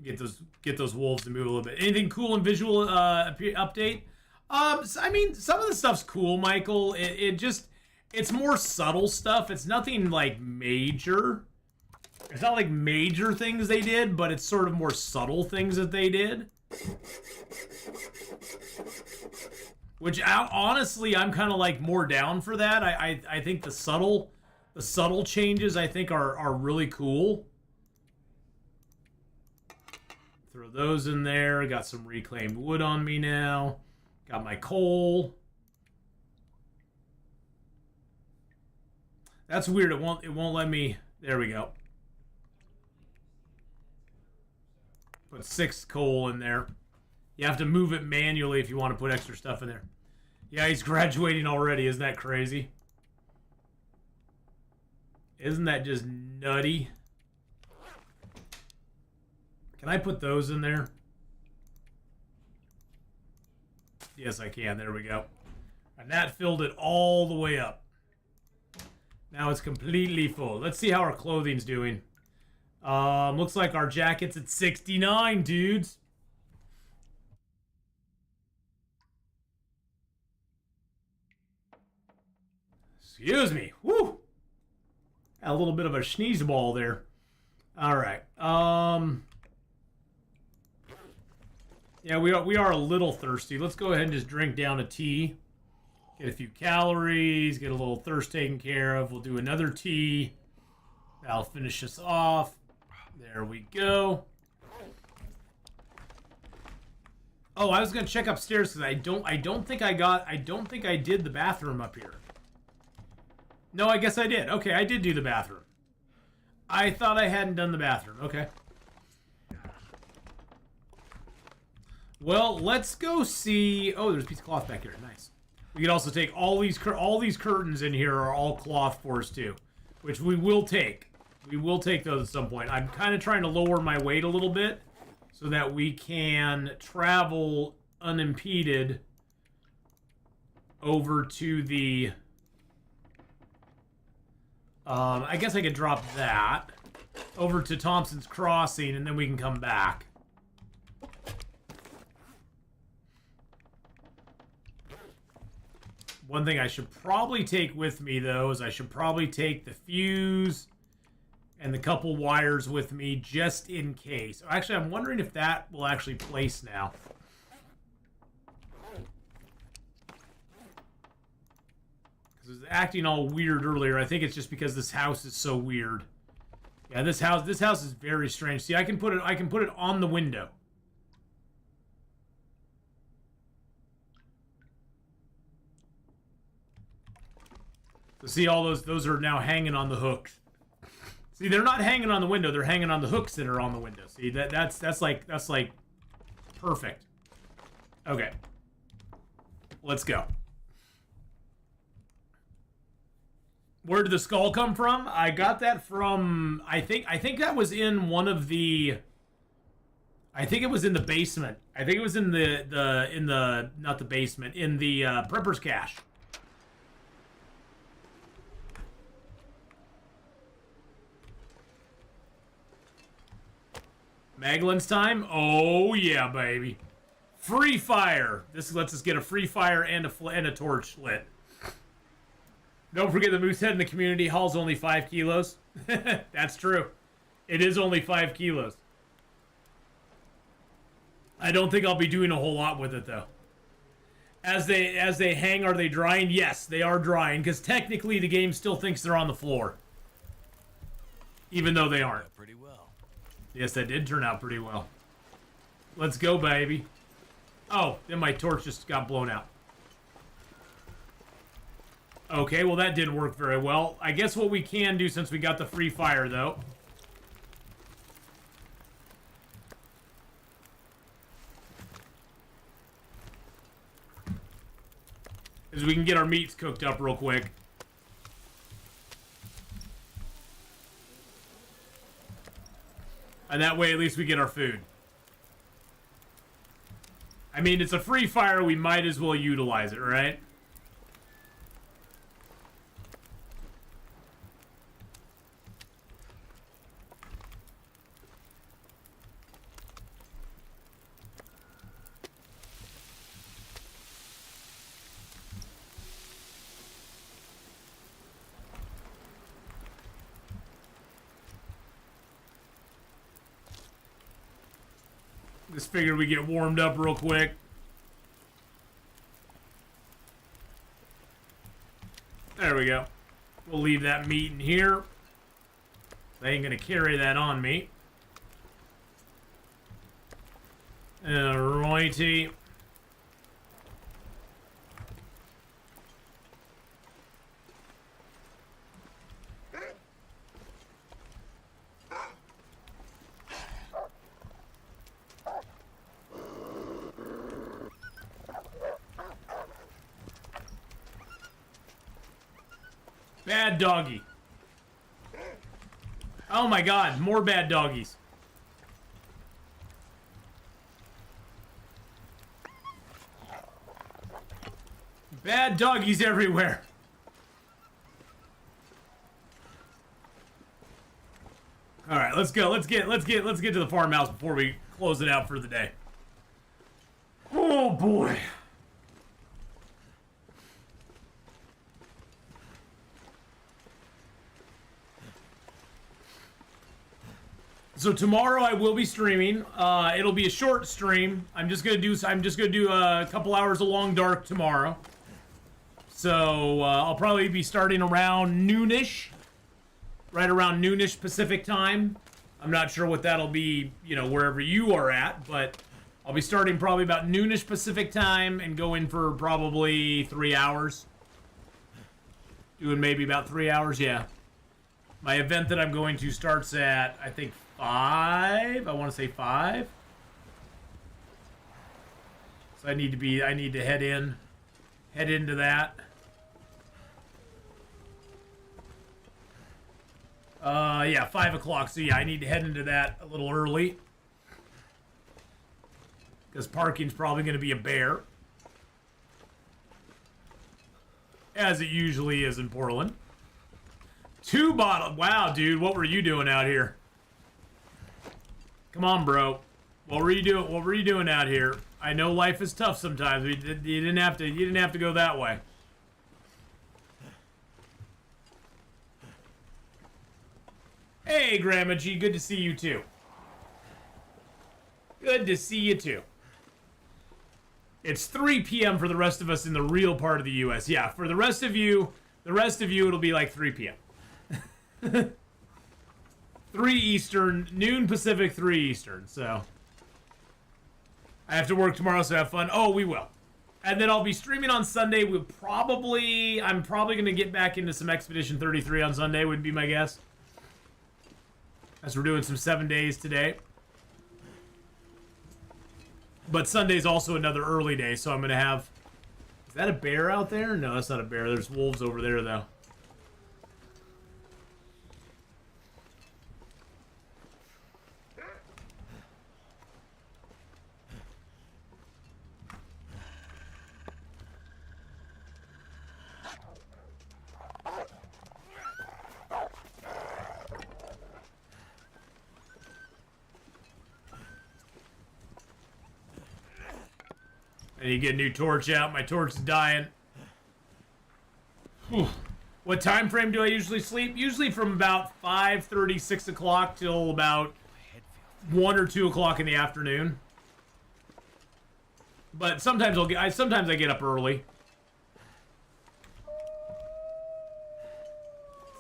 Speaker 1: Get those wolves to move a little bit. Anything cool in visual update? I mean, some of the stuff's cool, Michael. It's more subtle stuff. It's nothing like major. It's not like major things they did, but it's sort of more subtle things that they did. Which, honestly, I'm kind of like more down for that. I think the subtle changes I think are really cool. Throw those in there. Got some reclaimed wood on me now. Got my coal. That's weird. It won't let me. There we go. Put 6 coal in there. You have to move it manually if you want to put extra stuff in there. Yeah, he's graduating already. Isn't that crazy? Isn't that just nutty? Can I put those in there? Yes, I can. There we go. And that filled it all the way up. Now it's completely full. Let's see how our clothing's doing. Looks like our jacket's at 69, dudes. Excuse me. Woo! A little bit of a sneeze ball there. All right. Yeah, we are a little thirsty. Let's go ahead and just drink down a tea. Get a few calories. Get a little thirst taken care of. We'll do another tea. That'll finish us off. There we go. Oh, I was gonna check upstairs because I don't think I did the bathroom up here. No, I guess I did. Okay, I did do the bathroom. I thought I hadn't done the bathroom. Okay. Well, let's go see. Oh, there's a piece of cloth back here. Nice. We could also take all these curtains in here are all cloth for us too, which we will take. We will take those at some point. I'm kind of trying to lower my weight a little bit so that we can travel unimpeded over to the... I guess I could drop that over to Thompson's Crossing, and then we can come back. One thing I should probably take with me, though, is I should probably take the fuse and the couple wires with me just in case. Actually, I'm wondering if that will actually place now. Because it was acting all weird earlier. I think it's just because this house is so weird. Yeah, this house is very strange. See, I can put it on the window. So see, all those are now hanging on the hooks. See, they're not hanging on the window; they're hanging on the hooks that are on the window. See, that's like perfect. Okay, let's go. Where did the skull come from? I got that from I think that was in one of the. I think it was in the basement. I think it was in the not the basement, in the prepper's cache. Maglin's time? Oh yeah, baby. Free fire. This lets us get a free fire and a torch lit. Don't forget the moose head in the community hall's only 5 kilos. That's true. It is only 5 kilos. I don't think I'll be doing a whole lot with it though. As they hang, are they drying? Yes, they are drying, because technically the game still thinks they're on the floor. Even though they aren't.
Speaker 2: Pretty well.
Speaker 1: Yes, that did turn out pretty well. Let's go, baby. Oh, then my torch just got blown out. Okay, well that didn't work very well. I guess what we can do, since we got the free fire, though, is we can get our meats cooked up real quick. And that way, at least we get our food. I mean, it's a free fire. We might as well utilize it, right? Just figured we get warmed up real quick. There we go. We'll leave that meat in here. I ain't gonna carry that on me. Alrighty. Bad doggy. Oh my god, more bad doggies. Bad doggies everywhere. All right, let's go. Let's get to the farmhouse before we close it out for the day. Oh boy. So tomorrow I will be streaming. It'll be a short stream. I'm just gonna do a couple hours of Long Dark tomorrow. So I'll probably be starting around noonish, right around noonish Pacific time. I'm not sure what that'll be, you know, wherever you are at, but I'll be starting probably about noonish Pacific time and going for probably 3 hours. Doing maybe about 3 hours, yeah. My event that I'm going to starts at, I think, 5. I want to say 5. So I need to head into that. Yeah, 5 o'clock. So yeah, I need to head into that a little early. Because parking's probably going to be a bear. As it usually is in Portland. 2 bottles. Wow, dude, what were you doing out here? Come on, bro. What were you doing? What were you doing out here? I know life is tough sometimes. You didn't have to go that way. Hey, Grandma G, good to see you too. Good to see you too. It's 3 p.m. for the rest of us in the real part of the U.S. Yeah, for the rest of you, it'll be like 3 p.m. 3 Eastern, noon Pacific, 3 Eastern, so. I have to work tomorrow, so have fun. Oh, we will. And then I'll be streaming on Sunday. I'm probably going to get back into some Expedition 33 on Sunday, would be my guess. As we're doing some 7 days today. But Sunday's also another early day, so I'm going to have... Is that a bear out there? No, that's not a bear. There's wolves over there, though. I need to get a new torch out. My torch is dying. Whew. What time frame do I usually sleep? Usually from about 5:30, 6 o'clock till about 1 or 2 o'clock in the afternoon. But sometimes I get up early.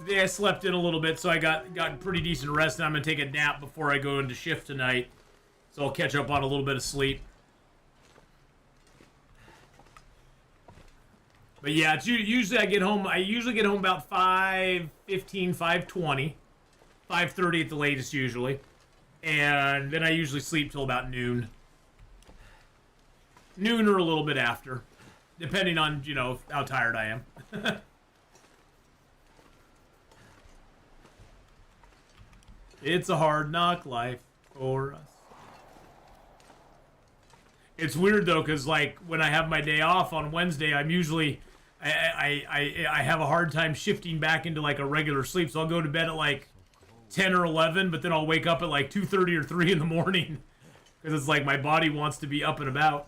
Speaker 1: Today I slept in a little bit, so I got pretty decent rest, and I'm gonna take a nap before I go into shift tonight. So I'll catch up on a little bit of sleep. But yeah, it's usually I get home about 5:15, 5:20, 5:30 at the latest usually, and then I usually sleep till about noon or a little bit after, depending on, you know, how tired I am. It's a hard knock life for us. It's weird though, because like when I have my day off on Wednesday, I'm usually I have a hard time shifting back into like a regular sleep. So I'll go to bed at like 10 or 11, but then I'll wake up at like 2:30 or 3 in the morning because it's like my body wants to be up and about.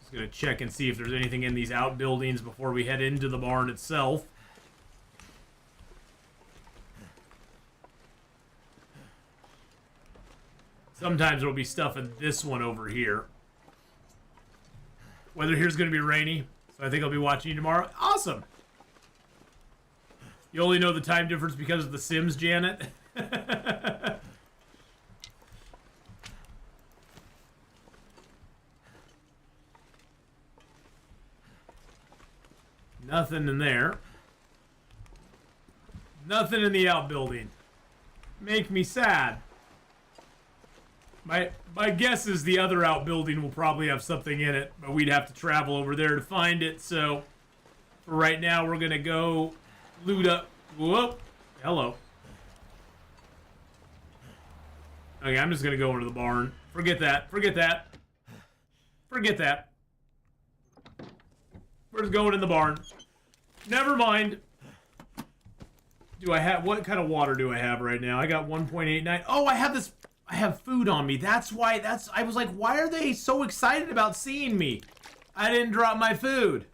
Speaker 1: Just gonna check and see if there's anything in these outbuildings before we head into the barn itself. Sometimes there'll be stuff in this one over here. Weather here's going to be rainy. So I think I'll be watching you tomorrow. Awesome. You only know the time difference because of The Sims, Janet? Nothing in there. Nothing in the outbuilding. Make me sad. My guess is the other outbuilding will probably have something in it, but we'd have to travel over there to find it, so for right now we're gonna go loot up. Whoop. Hello. Okay, I'm just gonna go into the barn. Forget that. Forget that. Forget that. We're just going in the barn. Never mind. Do I have... What kind of water do I have right now? I got 1.89. Oh, I have this... I have food on me. That's why... I was like, why are they so excited about seeing me? I didn't drop my food.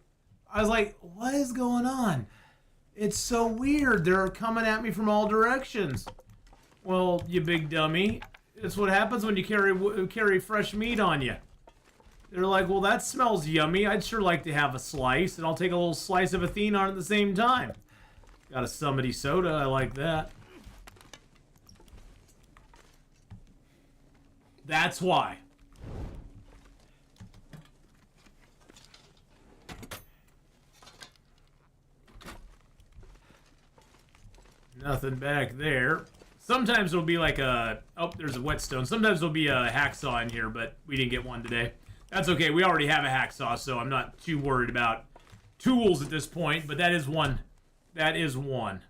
Speaker 1: I was like, what is going on? It's so weird. They're coming at me from all directions. Well, you big dummy. That's what happens when you carry fresh meat on you. They're like, well, that smells yummy. I'd sure like to have a slice, and I'll take a little slice of Atheenon at the same time. Got a Summity soda. I like that. That's why. Nothing back there. Sometimes there'll be like a... Oh, there's a whetstone. Sometimes there'll be a hacksaw in here, but we didn't get one today. That's okay. We already have a hacksaw, so I'm not too worried about tools at this point, but that is one. That is one.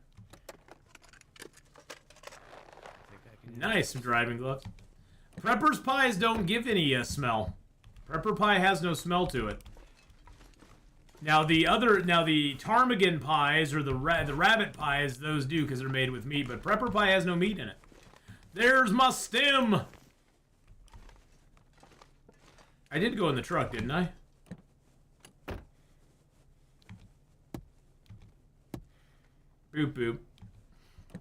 Speaker 1: Nice, some driving gloves. Prepper's pies don't give any smell. Prepper pie has no smell to it. Now the ptarmigan pies or the rabbit pies, those do because they're made with meat, but prepper pie has no meat in it. There's my stem. I did go in the truck, didn't I? Boop boop.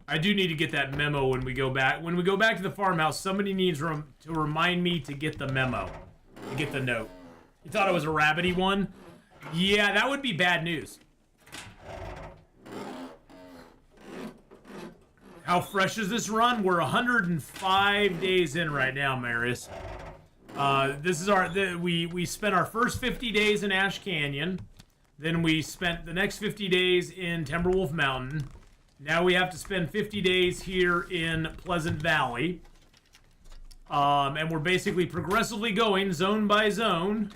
Speaker 1: I do need to get that memo when we go back. When we go back to the farmhouse, somebody needs to remind me to get the memo. To get the note. You thought it was a rabbity one? Yeah, that would be bad news. How fresh is this run? We're 105 days in right now, Marius. This is our... We spent our first 50 days in Ash Canyon. Then we spent the next 50 days in Timberwolf Mountain. Now we have to spend 50 days here in Pleasant Valley. And we're basically progressively going zone by zone.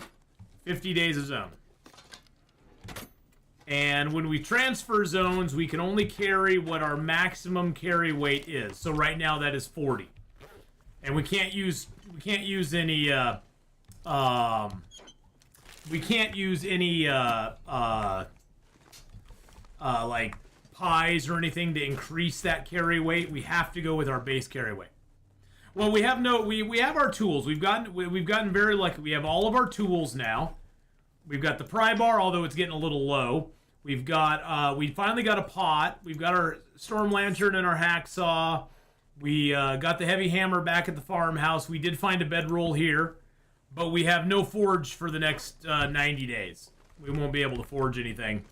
Speaker 1: 50 days of zone. And when we transfer zones, we can only carry what our maximum carry weight is. So right now that is 40. And we can't use any like pies or anything to increase that carry weight. We have to go with our base carry weight. Well, we have our tools. We've gotten very lucky. We have all of our tools now. We've got the pry bar, although it's getting a little low. We've got we finally got a pot. We've got our storm lantern and our hacksaw. We got the heavy hammer back at the farmhouse. We did find a bedroll here, but we have no forge for the next 90 days. We won't be able to forge anything.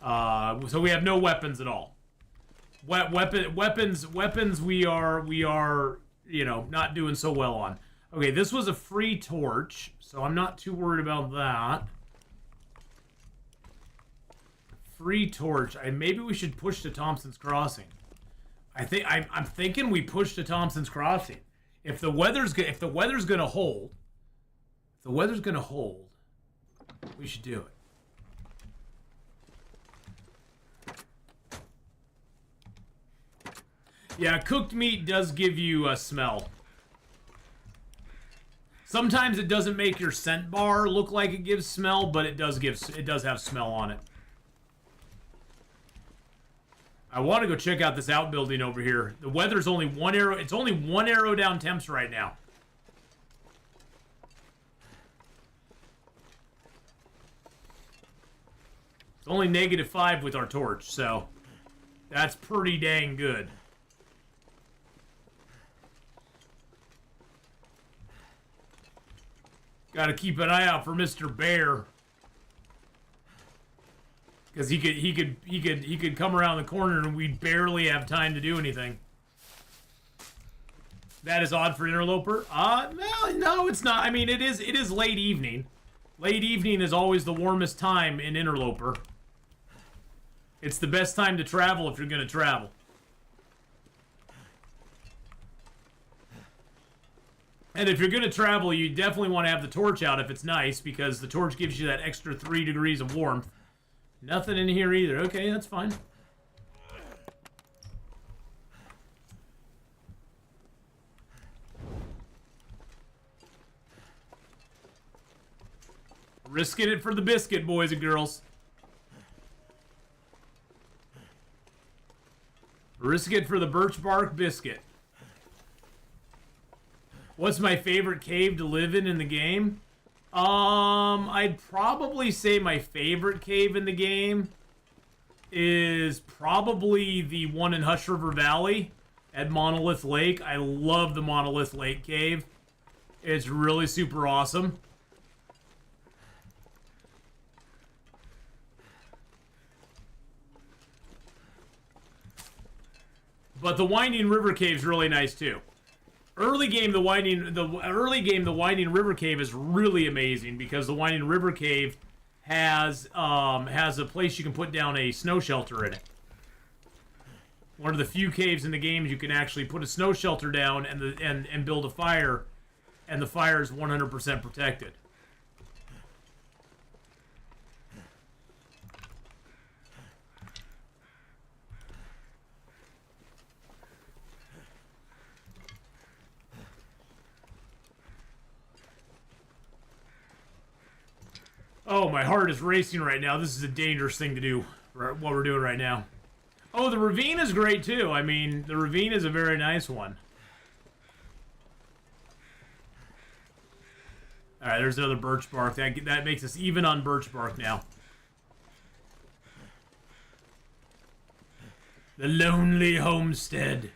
Speaker 1: So we have no weapons at all. Weapons we are you know, not doing so well on. Okay, this was a free torch, so I'm not too worried about that. Free torch. Maybe we should push to Thompson's Crossing. I'm thinking we push to Thompson's Crossing. If the weather's gonna hold, we should do it. Yeah, cooked meat does give you a smell. Sometimes it doesn't make your scent bar look like it gives smell, but it does have smell on it. I want to go check out this outbuilding over here. The weather's only one arrow. It's only one arrow down temps right now. It's only -5 with our torch, so that's pretty dang good. Got to keep an eye out for Mr. Bear. Because he could come around the corner and we'd barely have time to do anything. That is odd for Interloper. No, it's not. I mean, it is late evening. Late evening is always the warmest time in Interloper. It's the best time to travel if you're going to travel. And if you're going to travel, you definitely want to have the torch out if it's nice, because the torch gives you that extra 3 degrees of warmth. Nothing in here either. Okay, that's fine. Risking it for the biscuit, boys and girls. Risk it for the birch bark biscuit. What's my favorite cave to live in the game? I'd probably say my favorite cave in the game is probably the one in Hush River Valley at Monolith Lake. I love the Monolith Lake cave. It's really super awesome. But the Winding River Cave is really nice too. Early game, the Winding River Cave is really amazing, because the Winding River Cave has a place you can put down a snow shelter in it. One of the few caves in the game you can actually put a snow shelter down and build a fire, and the fire is 100% protected. Oh, my heart is racing right now. This is a dangerous thing to do, what we're doing right now. Oh, the ravine is great, too. I mean, the ravine is a very nice one. Alright, there's another birch bark. That makes us even on birch bark now. The Lonely Homestead.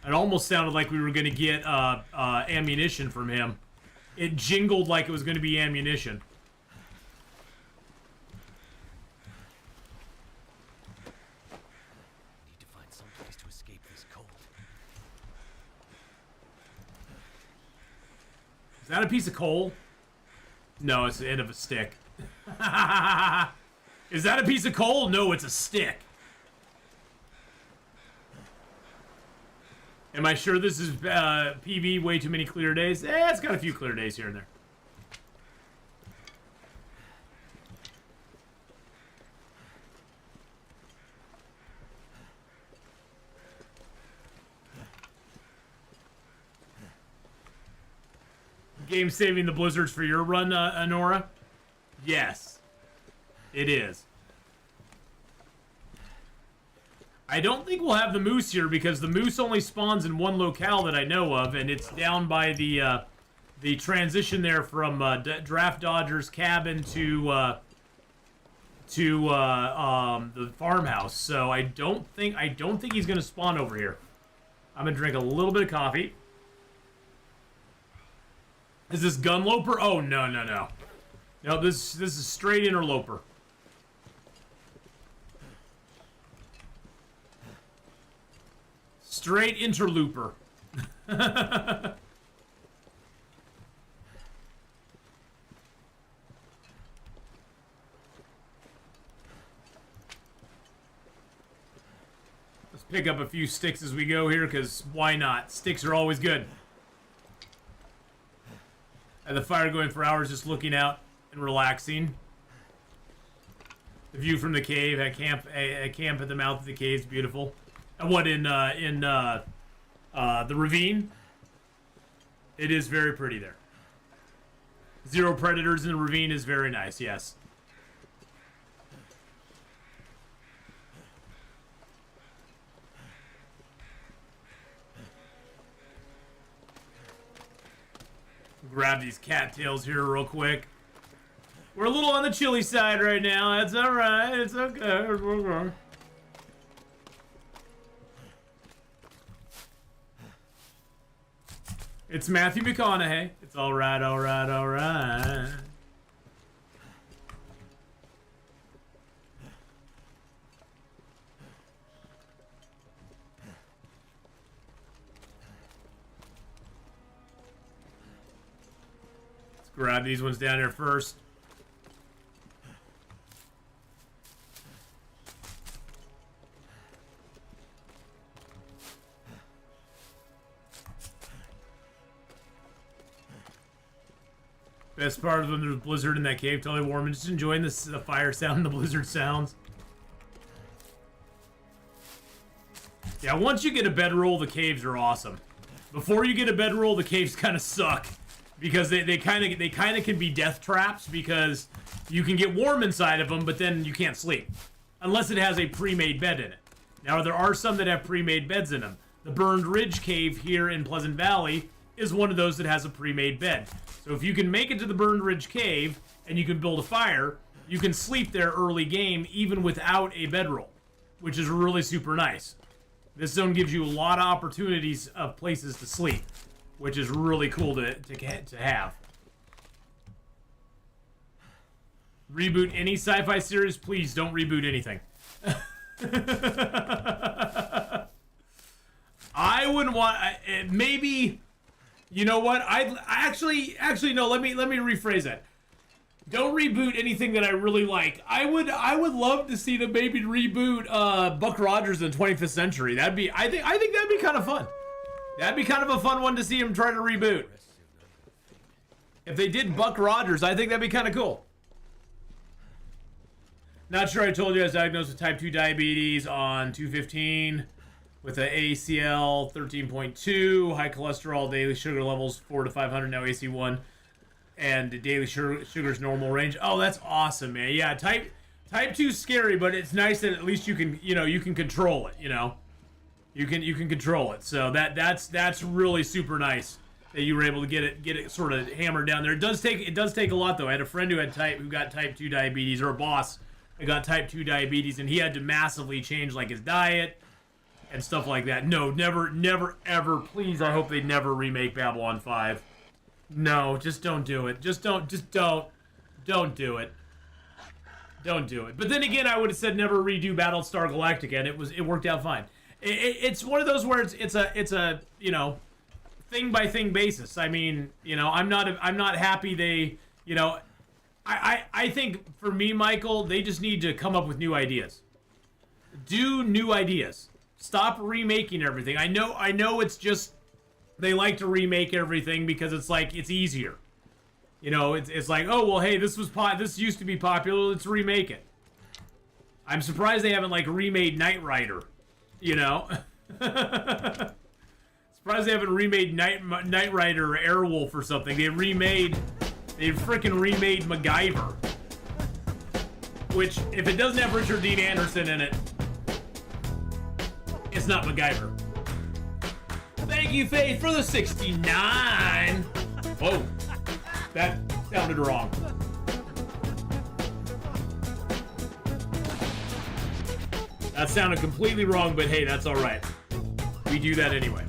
Speaker 1: It almost sounded like we were going to get ammunition from him. It jingled like it was going to be ammunition.
Speaker 2: Need to find some place to escape this cold.
Speaker 1: Is that a piece of coal? No, it's the end of a stick. Is that a piece of coal? No, it's a stick. Am I sure this is PV way too many clear days? It's got a few clear days here and there. Game saving the blizzards for your run, Honora? Yes, it is. I don't think we'll have the moose here, because the moose only spawns in one locale that I know of, and it's down by the transition there from Draft Dodger's cabin to the farmhouse. So I don't think he's gonna spawn over here. I'm gonna drink a little bit of coffee. Is this Gunloper? Oh no. No, this is straight Interloper. Straight Interloper. Let's pick up a few sticks as we go here, because why not? Sticks are always good. And the fire going for hours, just looking out and relaxing. The view from the cave, at camp at the mouth of the cave is beautiful. And what in the ravine? It is very pretty there. Zero predators in the ravine is very nice, yes. Grab these cattails here real quick. We're a little on the chilly side right now. That's alright. It's okay. It's okay. It's Matthew McConaughey. It's alright. grab these ones down here first. Best part of when there's a blizzard in that cave, totally warm and just enjoying the fire sound and the blizzard sounds. Yeah, once you get a bedroll, the caves are awesome. Before you get a bedroll, the caves kind of suck because they kind of can be death traps because you can get warm inside of them, but then you can't sleep unless it has a pre-made bed in it. Now there are some that have pre-made beds in them. The Burned Ridge Cave here in Pleasant Valley is one of those that has a pre-made bed. So if you can make it to the Burned Ridge Cave and you can build a fire, you can sleep there early game even without a bedroll, which is really super nice. This zone gives you a lot of opportunities of places to sleep, which is really cool to have. Reboot any sci-fi series, please don't reboot anything. I wouldn't want maybe. You know what? I actually no. Let me rephrase that. Don't reboot anything that I really like. I would love to see them maybe reboot Buck Rogers in the 25th Century. I think that'd be kind of fun. That'd be kind of a fun one to see him try to reboot. If they did Buck Rogers, I think that'd be kind of cool. Not sure I told you I was diagnosed with type 2 diabetes on 2/15. With an ACL 13.2, high cholesterol, daily sugar levels 400 to 500, now AC1, and daily sugar's normal range. Oh, that's awesome, man. Yeah, type 2's scary, but it's nice that at least you can control it. You can control it. So that's really super nice that you were able to get it sort of hammered down there. It does take a lot though. I had a friend who got type 2 diabetes, or a boss who got type 2 diabetes, and he had to massively change like his diet and stuff like that. No, never, ever. Please, I hope they never remake Babylon 5. No, just don't do it. Don't do it. Don't do it. But then again, I would have said never redo Battlestar Galactica, and it worked out fine. It's one of those where it's a thing by thing basis. I mean, I'm not happy they, I think for me, Michael, they just need to come up with new ideas. Do new ideas. Stop remaking everything. I know it's just they like to remake everything because it's like it's easier. It's like, oh well, hey, this used to be popular. Let's remake it. I'm surprised they haven't like remade Knight Rider. Surprised they haven't remade Knight Rider or Airwolf or something. They freaking remade MacGyver. Which, if it doesn't have Richard Dean Anderson in it, it's not MacGyver. Thank you, Faith, for the 69. Whoa. That sounded wrong. That sounded completely wrong, but hey, that's alright. We do that anyway.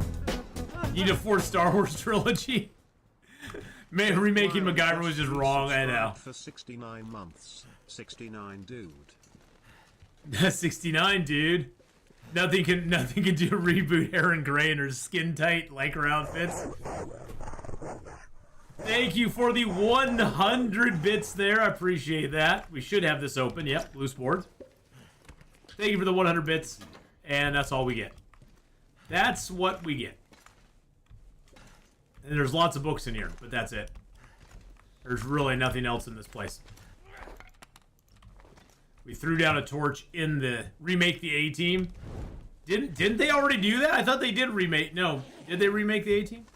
Speaker 1: Need a fourth Star Wars trilogy? Man, remaking MacGyver was just wrong, I know.
Speaker 3: For 69 months. 69 dude.
Speaker 1: 69, dude. Nothing can do a reboot Aaron Gray in her skin tight Lycra outfits. Thank you for the 100 bits there. I appreciate that. We should have this open. Yep, loose boards. Thank you for the 100 bits. And that's all we get. That's what we get. And there's lots of books in here, but that's it. There's really nothing else in this place. We threw down a torch in the remake the A-Team. Didn't they already do that? I thought they did remake. No, did they remake the A-Team?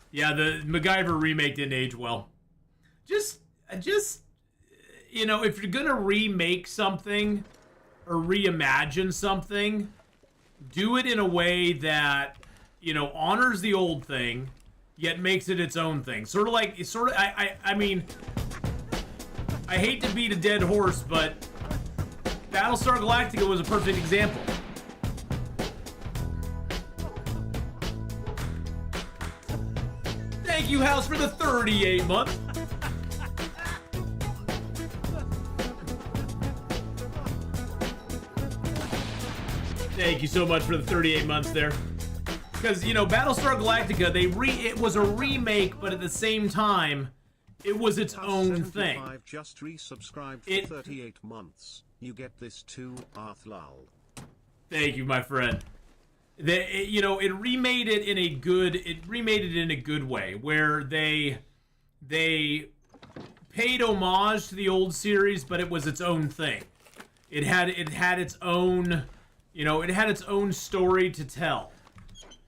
Speaker 1: Yeah, the MacGyver remake didn't age well. Just if you're gonna remake something or reimagine something, do it in a way that honors the old thing, yet makes it its own thing. I mean, I hate to beat a dead horse, but Battlestar Galactica was a perfect example. Thank you, House, for the 38 months. Thank you so much for the 38 months there. Because, Battlestar Galactica, it was a remake, but at the same time, it was its own thing.
Speaker 3: Just resubscribed for 38 months. You get this too, Arthlal.
Speaker 1: Thank you, my friend. It remade it in a good way, where they paid homage to the old series, but it was its own thing. It had its own, it had its own story to tell,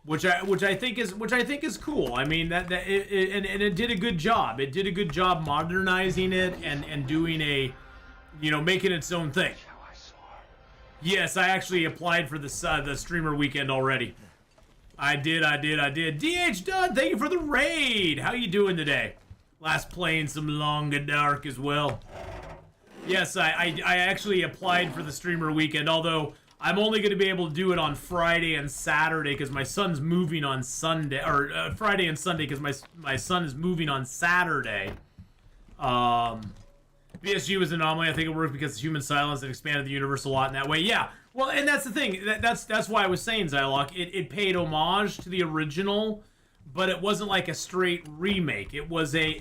Speaker 1: which I think is cool. I mean and it did a good job. It did a good job modernizing it and doing making its own thing. Yes, I actually applied for the streamer weekend already. I did. DH Dunn, thank you for the raid. How you doing today? Last playing some Longer Dark as well. Yes, I actually applied for the streamer weekend, although I'm only going to be able to do it on Friday and Saturday because my son's moving on Sunday, or Friday and Sunday because my son is moving on Saturday. BSG was an anomaly. I think it worked because human silence had expanded the universe a lot in that way. Yeah, well, and that's the thing. That's why I was saying, Xylock. It paid homage to the original, but it wasn't like a straight remake. It was a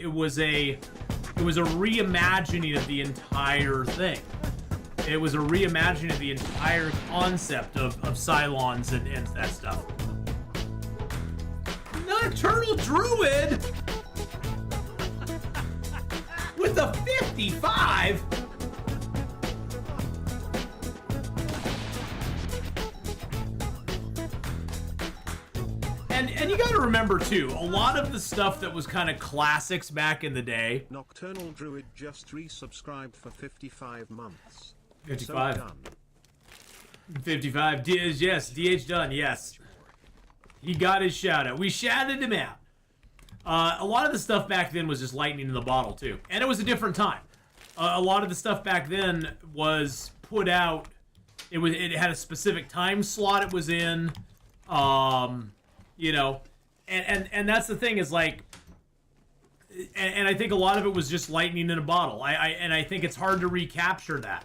Speaker 1: reimagining of the entire thing. It was a reimagining of the entire concept of Cylons and that stuff. Nocturnal Druid with a 55. And you got to remember too, a lot of the stuff that was kind of classics back in the day.
Speaker 3: Nocturnal Druid just resubscribed for 55 months.
Speaker 1: 55.
Speaker 3: So done.
Speaker 1: 55. Yes, DH Dunn, yes. He got his shout out. We shouted him out. A lot of the stuff back then was just lightning in the bottle too. And it was a different time. A lot of the stuff back then was put out, it had a specific time slot it was in. And that's the thing is like, and I think a lot of it was just lightning in a bottle. I think it's hard to recapture that.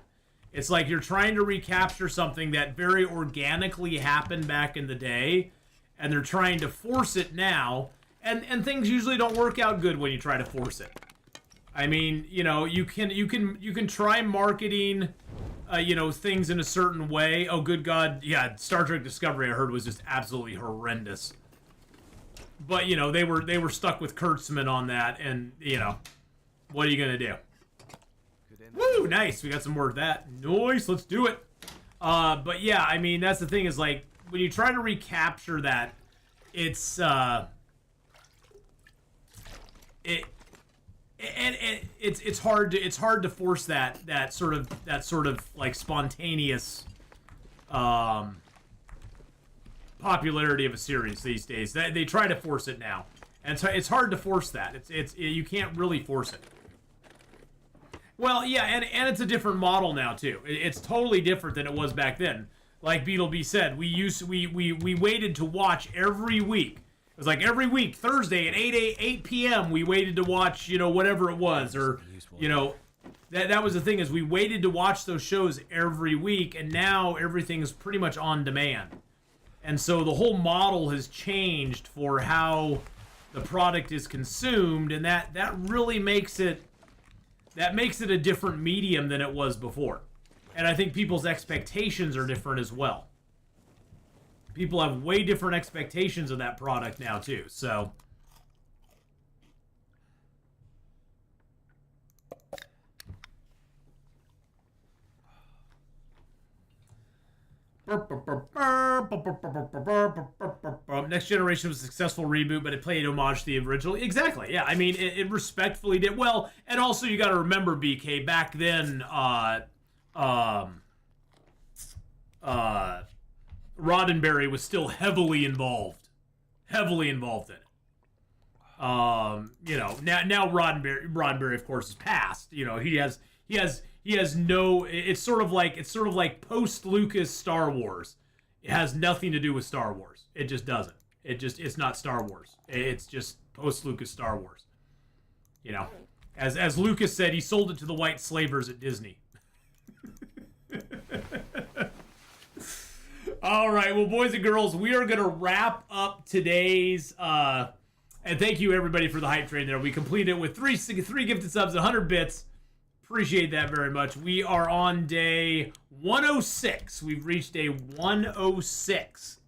Speaker 1: It's like you're trying to recapture something that very organically happened back in the day, and they're trying to force it now, and things usually don't work out good when you try to force it. I mean, you can try marketing, things in a certain way. Oh, good God, yeah, Star Trek Discovery I heard was just absolutely horrendous. But they were stuck with Kurtzman on that, and what are you gonna do? Woo, nice. We got some more of that. Nice, let's do it. But yeah, I mean that's the thing is like when you try to recapture that, it's it's hard to force that sort of like spontaneous popularity of a series these days. They try to force it now, and it's hard to force that. You can't really force it. Well, yeah, and it's a different model now too. It's totally different than it was back then. Like Beetleby said, we waited to watch every week. It was like every week, Thursday at 8 p.m. we waited to watch, whatever it was, or that was the thing is we waited to watch those shows every week, and now everything is pretty much on demand. And so the whole model has changed for how the product is consumed, and that really makes it a different medium than it was before. And I think people's expectations are different as well. People have way different expectations of that product now too. So Next Generation was a successful reboot, but it played homage to the original. Exactly, yeah. I mean, it respectfully did well. And also, you got to remember, BK, back then, Roddenberry was still heavily involved in it. Now Roddenberry, of course, is passed. He has no. It's sort of like post Lucas Star Wars. It has nothing to do with Star Wars. It just doesn't. It's not Star Wars. It's just post Lucas Star Wars. As Lucas said, he sold it to the white slavers at Disney. All right, well, boys and girls, we are gonna wrap up today's And thank you, everybody, for the hype train there. We completed it with three gifted subs, 100 bits. Appreciate that very much. We are on day 106. We've reached day 106.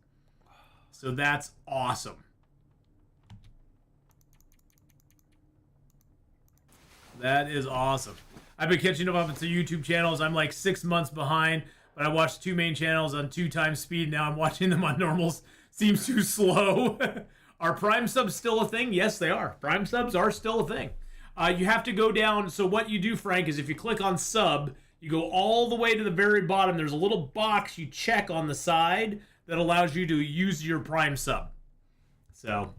Speaker 1: So that's awesome. That is awesome. I've been catching up on the YouTube channels. I'm like 6 months behind, but I watched 2 main channels on 2 times speed. Now I'm watching them on normals. Seems too slow. Are Prime subs still a thing? Yes, they are. Prime subs are still a thing. You have to go down. So what you do, Frank, is if you click on sub, you go all the way to the very bottom. There's a little box you check on the side that allows you to use your Prime sub. So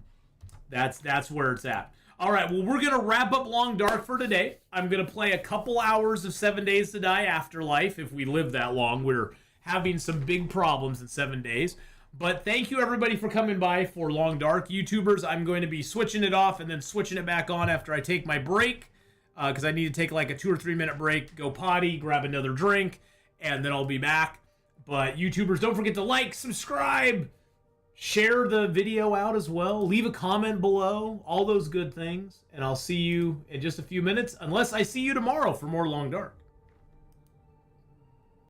Speaker 1: that's where it's at. All right, well, we're going to wrap up Long Dark for today. I'm going to play a couple hours of 7 Days to Die Afterlife. If we live that long, we're having some big problems in 7 days. But thank you, everybody, for coming by for Long Dark. YouTubers, I'm going to be switching it off and then switching it back on after I take my break, because I need to take like a 2 or 3 minute break, go potty, grab another drink, and then I'll be back. But YouTubers, don't forget to like, subscribe, share the video out as well. Leave a comment below. All those good things. And I'll see you in just a few minutes, unless I see you tomorrow for more Long Dark.